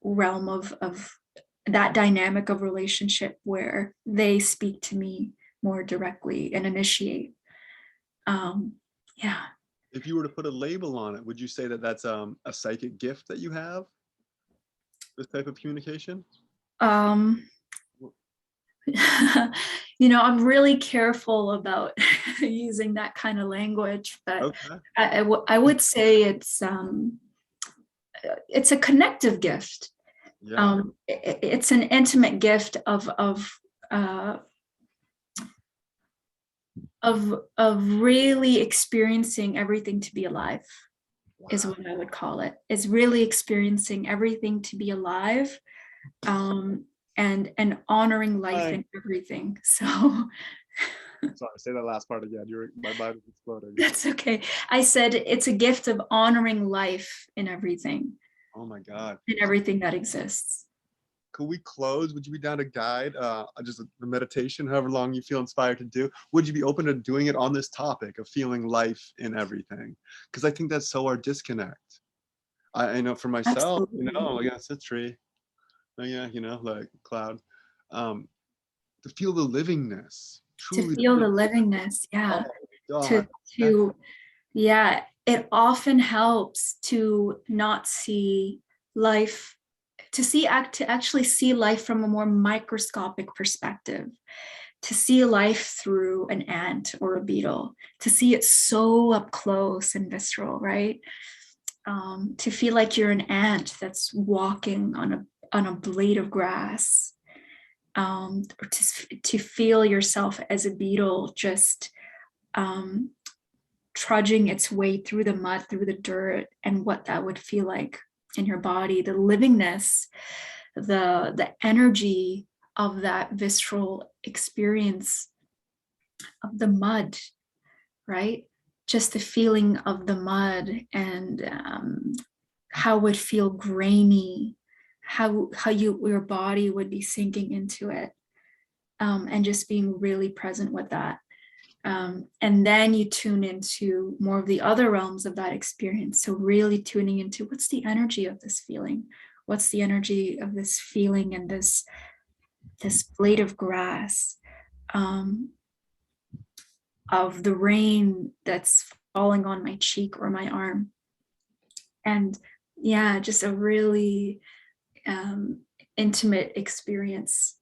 realm of that dynamic of relationship where they speak to me more directly and initiate. Yeah. If you were to put a label on it, would you say that that's a psychic gift that you have? This type of communication? I'm really careful about using that kind of language, but Okay. I would say it's a connective gift. Yeah. It's an intimate gift of really experiencing everything to be alive. Wow. Is what I would call it. Is really experiencing everything to be alive, and honoring life in everything. So sorry, say that last part again. My mind is exploding. That's okay. I said it's a gift of honoring life in everything. Oh my God. In everything that exists. Could we close? Would you be down to guide just the meditation, however long you feel inspired to do? Would you be open to doing it on this topic of feeling life in everything? Because I think that's so our disconnect. I know for myself, Absolutely. like a tree, like cloud, to feel the livingness, truly. To feel the livingness, yeah. Oh, Yeah, it often helps to not see life, to actually see life from a more microscopic perspective, to see life through an ant or a beetle, to see it so up close and visceral, right? To feel like you're an ant that's walking on a blade of grass, or to feel yourself as a beetle just trudging its way through the mud, through the dirt, and what that would feel like in your body, the livingness. the energy of that visceral experience of the mud, right? Just the feeling of the mud, and how it would feel grainy, how your body would be sinking into it, and just being really present with that. And then you tune into more of the other realms of that experience. So really tuning into, what's the energy of this feeling? What's the energy of this feeling and this blade of grass, of the rain that's falling on my cheek or my arm? And yeah, just a really intimate experience,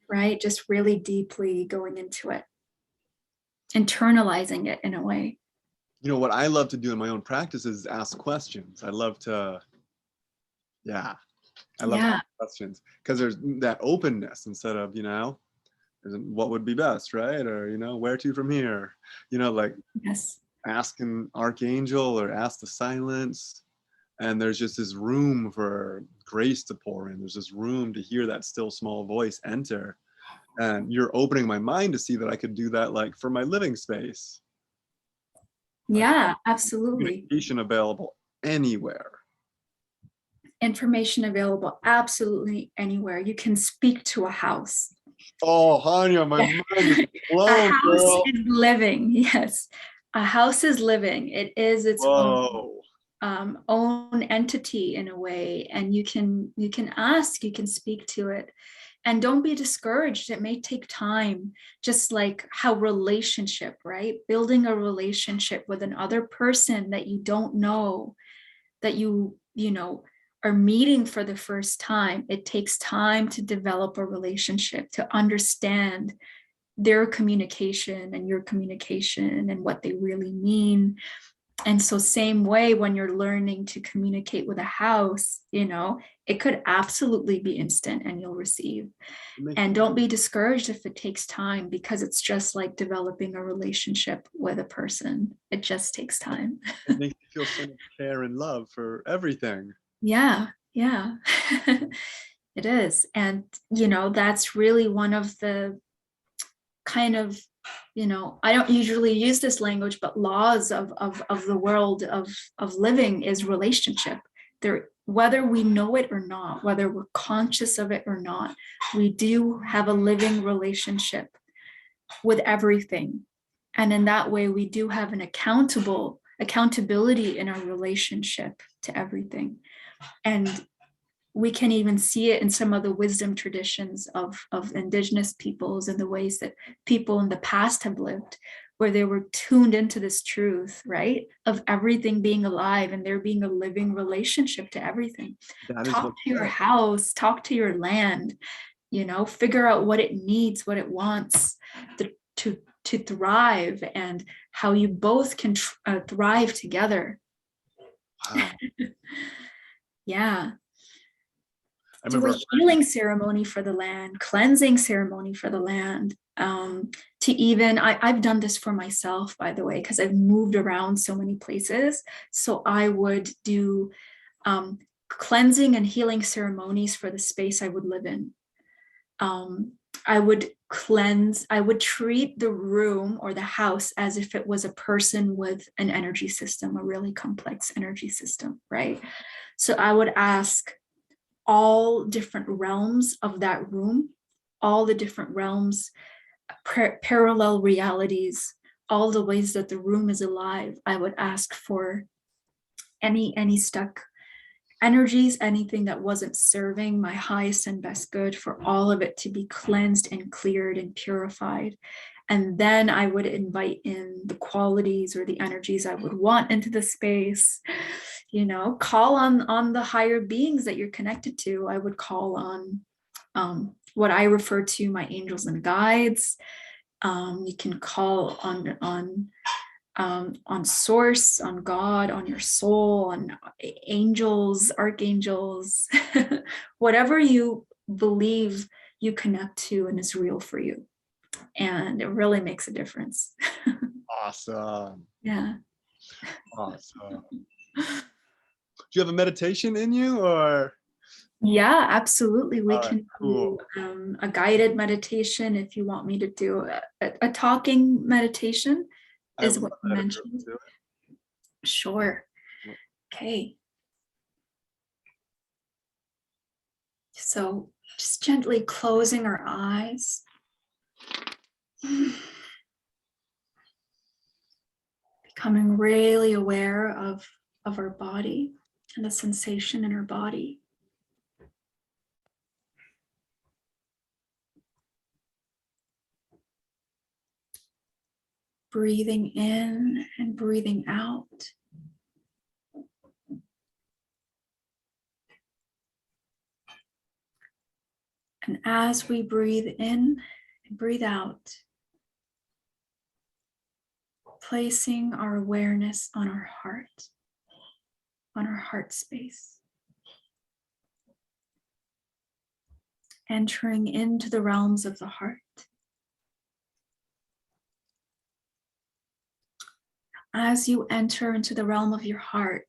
right? Just really deeply going into it, internalizing it in a way. You know, what I love to do in my own practice is ask questions. I love to, yeah, I love to Yeah. ask questions, because there's that openness instead of, you know, what would be best, right? Or, you know, where to from here? You know, like Yes. ask an archangel or ask the silence. And there's just this room for grace to pour in. There's this room to hear that still small voice enter. And you're opening my mind to see that I could do that, like for my living space. Like, Yeah, absolutely. communication available anywhere. Information available absolutely anywhere. You can speak to a house. Oh, Hania, my mind is A blown, house girl. is living. Yes. A house is living. It is its Whoa. own entity in a way. And you can ask, you can speak to it. And don't be discouraged. It may take time, just like how relationship, right? Building a relationship with another person that you don't know, that you know, are meeting for the first time. It takes time to develop a relationship, to understand their communication and your communication and what they really mean. And so same way, when you're learning to communicate with a house, you know, it could absolutely be instant and you'll receive. And don't be discouraged if it takes time, because it's just like developing a relationship with a person. It just takes time. It makes you feel so much care and love for everything. Yeah, yeah. It is. And, you know, that's really one of the kind of, you know, I don't usually use this language, but laws of the world of living is relationship. There, whether we know it or not, whether we're conscious of it or not, we do have a living relationship with everything. And in that way, we do have an accountability in our relationship to everything. And we can even see it in some of the wisdom traditions of indigenous peoples, and the ways that people in the past have lived, where they were tuned into this truth, right? Of everything being alive and there being a living relationship to everything. That is Talk what to your house, talk to your land, you know, figure out what it needs, what it wants to thrive, and how you both can thrive together. wow. Yeah. I Do a remember. healing ceremony for the land, cleansing ceremony for the land. To even, I've done this for myself, by the way, because I've moved around so many places. So I would do cleansing and healing ceremonies for the space I would live in. I would cleanse, I would treat the room or the house as if it was a person with an energy system, a really complex energy system, right? So I would ask all different realms of that room, all the different realms, parallel realities, all the ways that the room is alive. I would ask for any stuck energies, anything that wasn't serving my highest and best good, for all of it to be cleansed and cleared and purified. And then I would invite in the qualities or the energies I would want into the space. You know, call on the higher beings that you're connected to. I would call on what I refer to my angels and guides. You can call on source, on God, on your soul, on angels, archangels, whatever you believe you connect to and is real for you. And it really makes a difference. Awesome. Yeah. Awesome. Do you have a meditation in you, or? Yeah, absolutely. We All right, can cool. do a guided meditation if you want me to do a talking meditation, I is would what love you that if you're mentioned. able to Sure. do it. Okay. So just gently closing our eyes. Becoming really aware of our body and the sensation in our body. Breathing in and breathing out. And as we breathe in and breathe out, placing our awareness on our heart space. Entering into the realms of the heart. As you enter into the realm of your heart,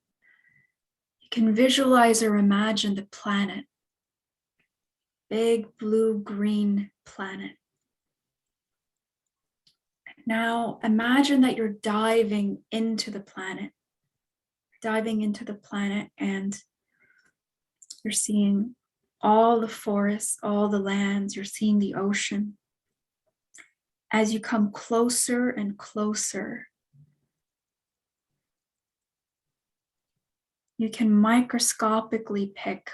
you can visualize or imagine the planet, big blue-green planet. Now imagine that you're diving into the planet, and you're seeing all the forests, all the lands, you're seeing the ocean. As you come closer and closer, you can microscopically pick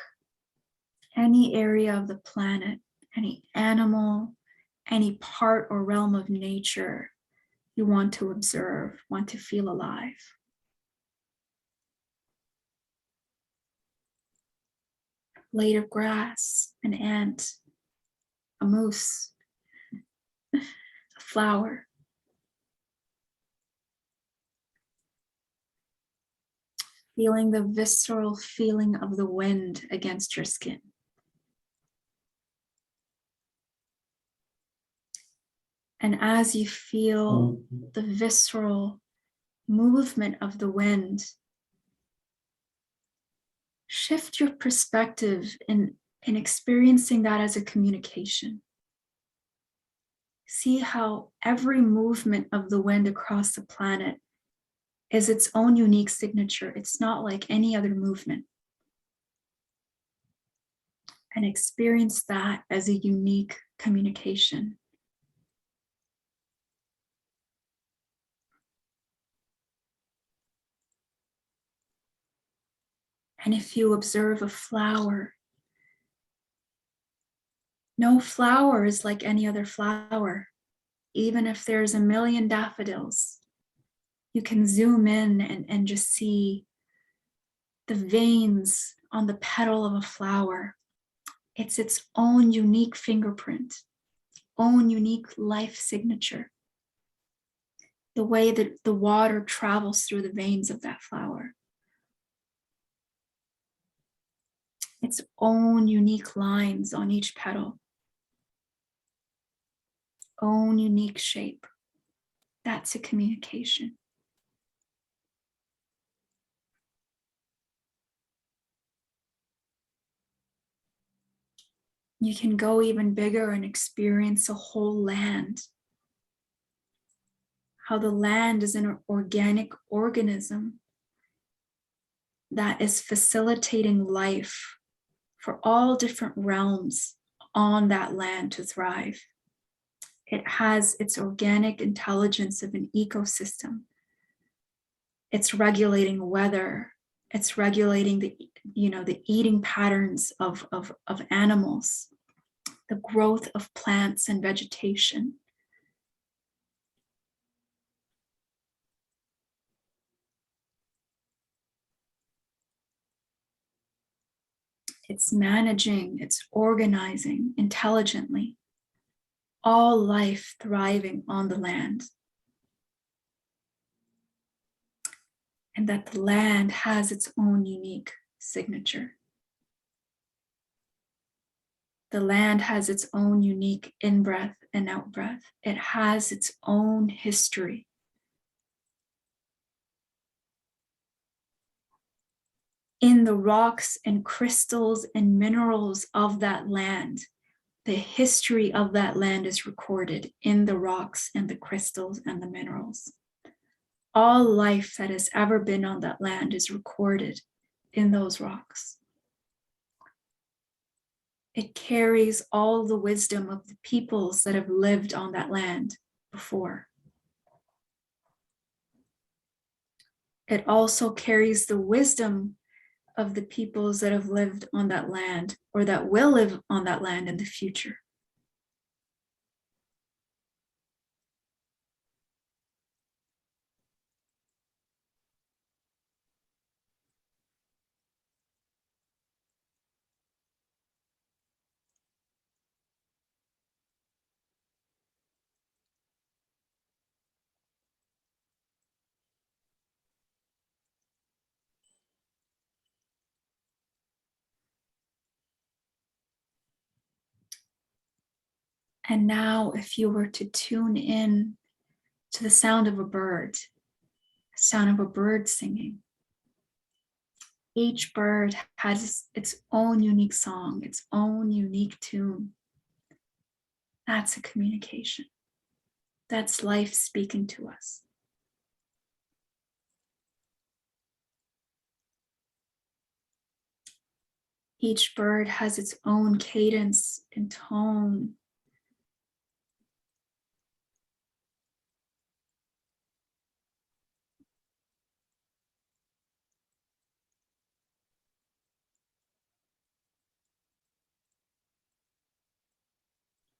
any area of the planet, any animal, any part or realm of nature you want to observe, want to feel alive. A blade of grass, an ant, a moose, a flower. Feeling the visceral feeling of the wind against your skin. And as you feel the visceral movement of the wind, shift your perspective in experiencing that as a communication. See how every movement of the wind across the planet is its own unique signature. It's not like any other movement. And experience that as a unique communication. And if you observe a flower, no flower is like any other flower. Even if there's a million daffodils, you can zoom in and just see the veins on the petal of a flower. It's its own unique fingerprint, own unique life signature. The way that the water travels through the veins of that flower. Its own unique lines on each petal. Own unique shape. That's a communication. You can go even bigger and experience a whole land. How the land is an organic organism that is facilitating life for all different realms on that land to thrive. It has its organic intelligence of an ecosystem. It's regulating weather. It's regulating the eating patterns of animals, the growth of plants and vegetation. It's managing, it's organizing intelligently, all life thriving on the land. And that the land has its own unique signature. The land has its own unique in-breath and out-breath. It has its own history. in the rocks and crystals and minerals of that land. The history of that land is recorded in the rocks and the crystals and the minerals. All life that has ever been on that land is recorded in those rocks. It carries all the wisdom of the peoples that have lived on that land before. It also carries the wisdom of the peoples that have lived on that land or that will live on that land in the future. And now, if you were to tune in to the sound of a bird, singing, each bird has its own unique song, its own unique tune. That's a communication. That's life speaking to us. Each bird has its own cadence and tone.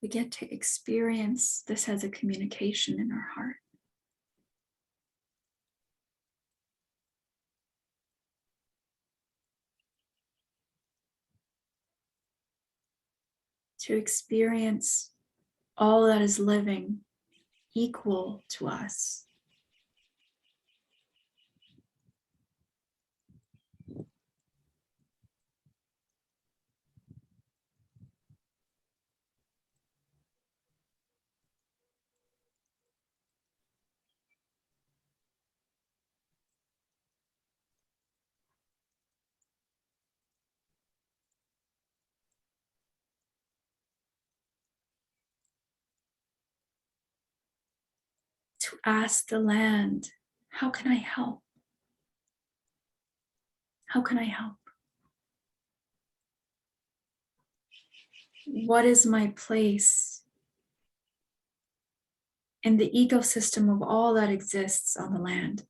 We get to experience this as a communication in our heart. To experience all that is living equal to us. To ask the land, how can I help? How can I help? What is my place in the ecosystem of all that exists on the land?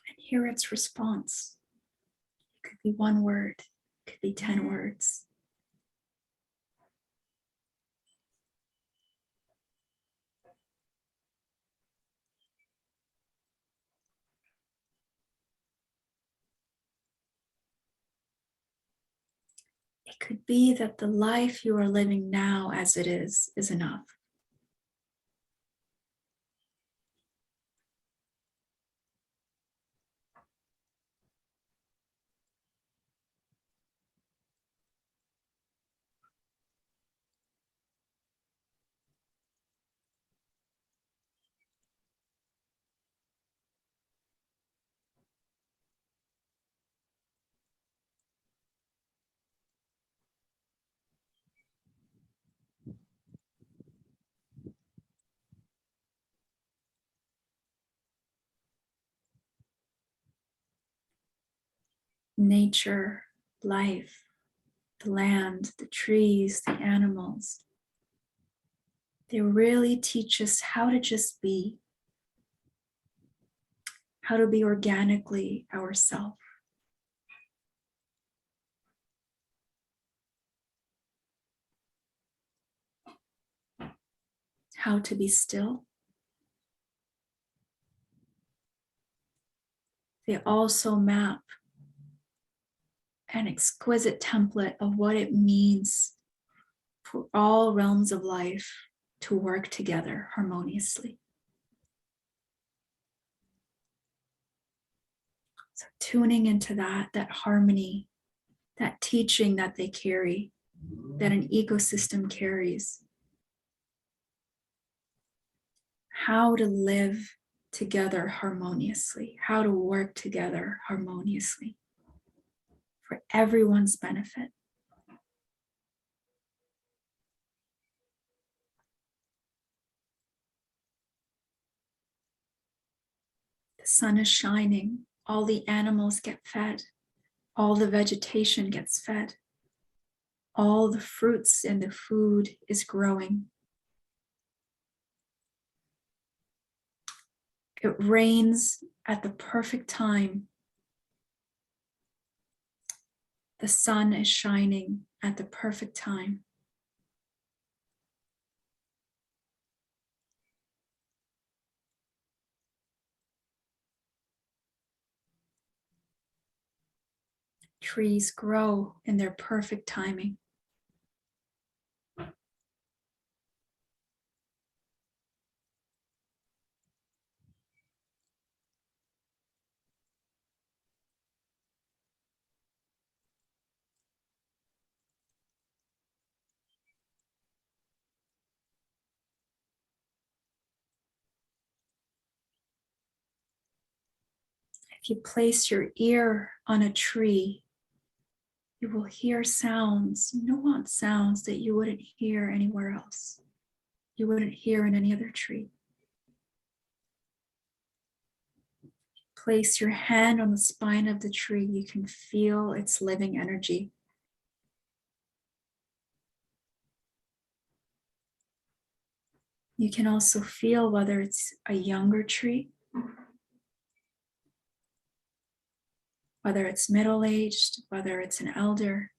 And hear its response. It could be one word, it could be 10 words. It could be that the life you are living now as it is enough. Nature, life, the land, the trees, the animals. They really teach us how to just be, how to be organically ourselves. How to be still. They also map an exquisite template of what it means for all realms of life to work together harmoniously. So tuning into that harmony, that teaching that they carry, that an ecosystem carries. how to live together harmoniously, how to work together harmoniously for everyone's benefit. The sun is shining, all the animals get fed, all the vegetation gets fed, all the fruits and the food is growing. It rains at the perfect time. The sun is shining at the perfect time. Trees grow in their perfect timing. If you place your ear on a tree, you will hear sounds, nuanced sounds that you wouldn't hear anywhere else. You wouldn't hear in any other tree. Place your hand on the spine of the tree, you can feel its living energy. You can also feel whether it's a younger tree, whether it's middle-aged, whether it's an elder.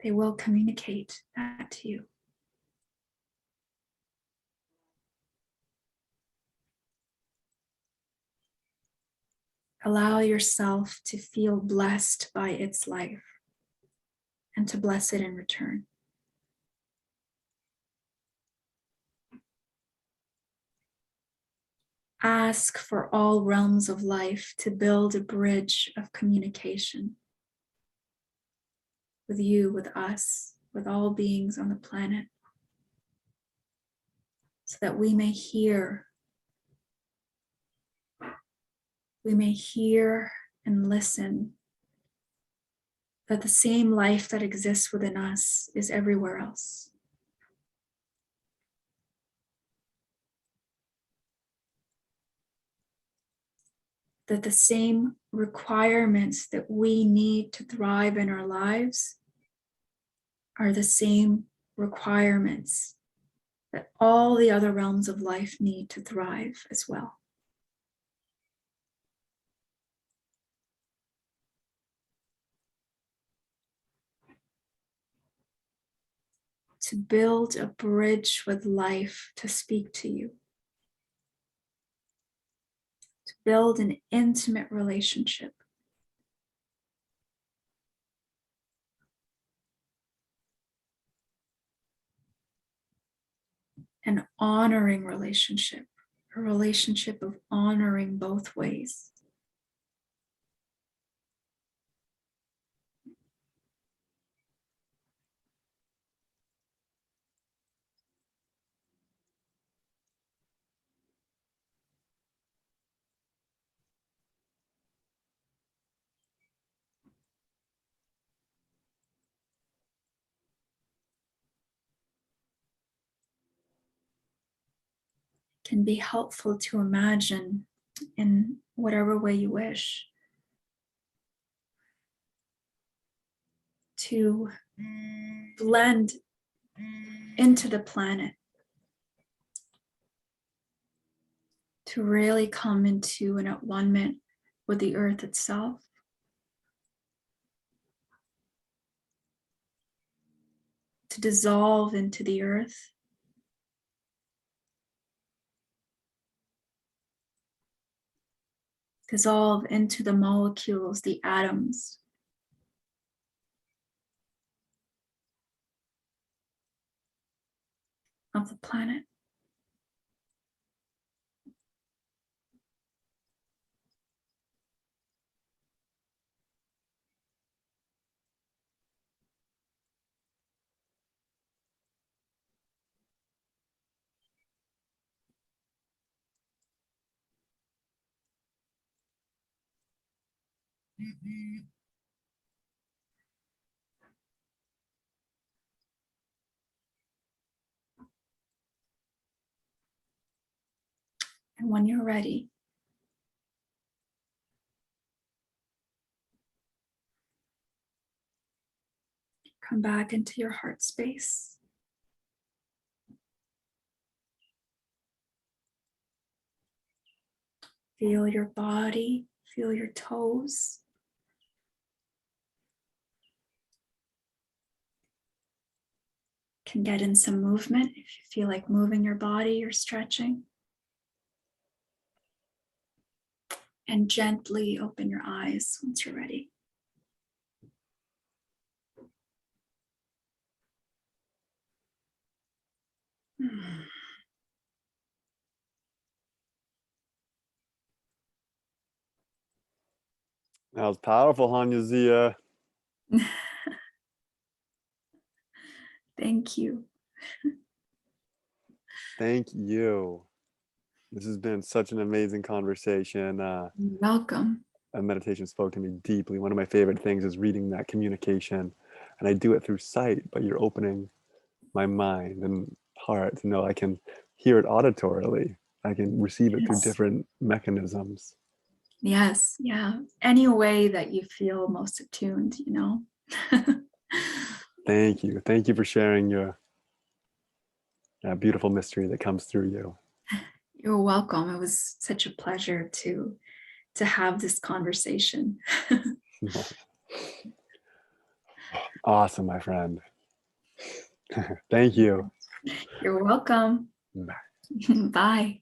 They will communicate that to you. Allow yourself to feel blessed by its life and to bless it in return. Ask for all realms of life to build a bridge of communication with you, with us, with all beings on the planet, so that we may hear and listen that the same life that exists within us is everywhere else. That the same requirements that we need to thrive in our lives are the same requirements that all the other realms of life need to thrive as well. To build a bridge with life to speak to you. To build an intimate relationship. An honoring relationship, a relationship of honoring both ways. Can be helpful to imagine in whatever way you wish. To blend into the planet. To really come into an at-one-ment with the earth itself. To dissolve into the earth. Dissolve into the molecules, the atoms. Of the planet. And when you're ready, come back into your heart space. Feel your body, feel your toes. Can get in some movement if you feel like moving your body or stretching. And gently open your eyes once you're ready. That was powerful, Hania Zia. Thank you. Thank you. This has been such an amazing conversation. You're welcome. Meditation spoke to me deeply. One of my favorite things is reading that communication. And I do it through sight, but you're opening my mind and heart to know I can hear it auditorily. I can receive it through Yes. different mechanisms. Yes, yeah. Any way that you feel most attuned, you know. Thank you. Thank you for sharing your beautiful mystery that comes through you. You're welcome. It was such a pleasure to have this conversation. Awesome, my friend. Thank you. You're welcome. Bye. Bye.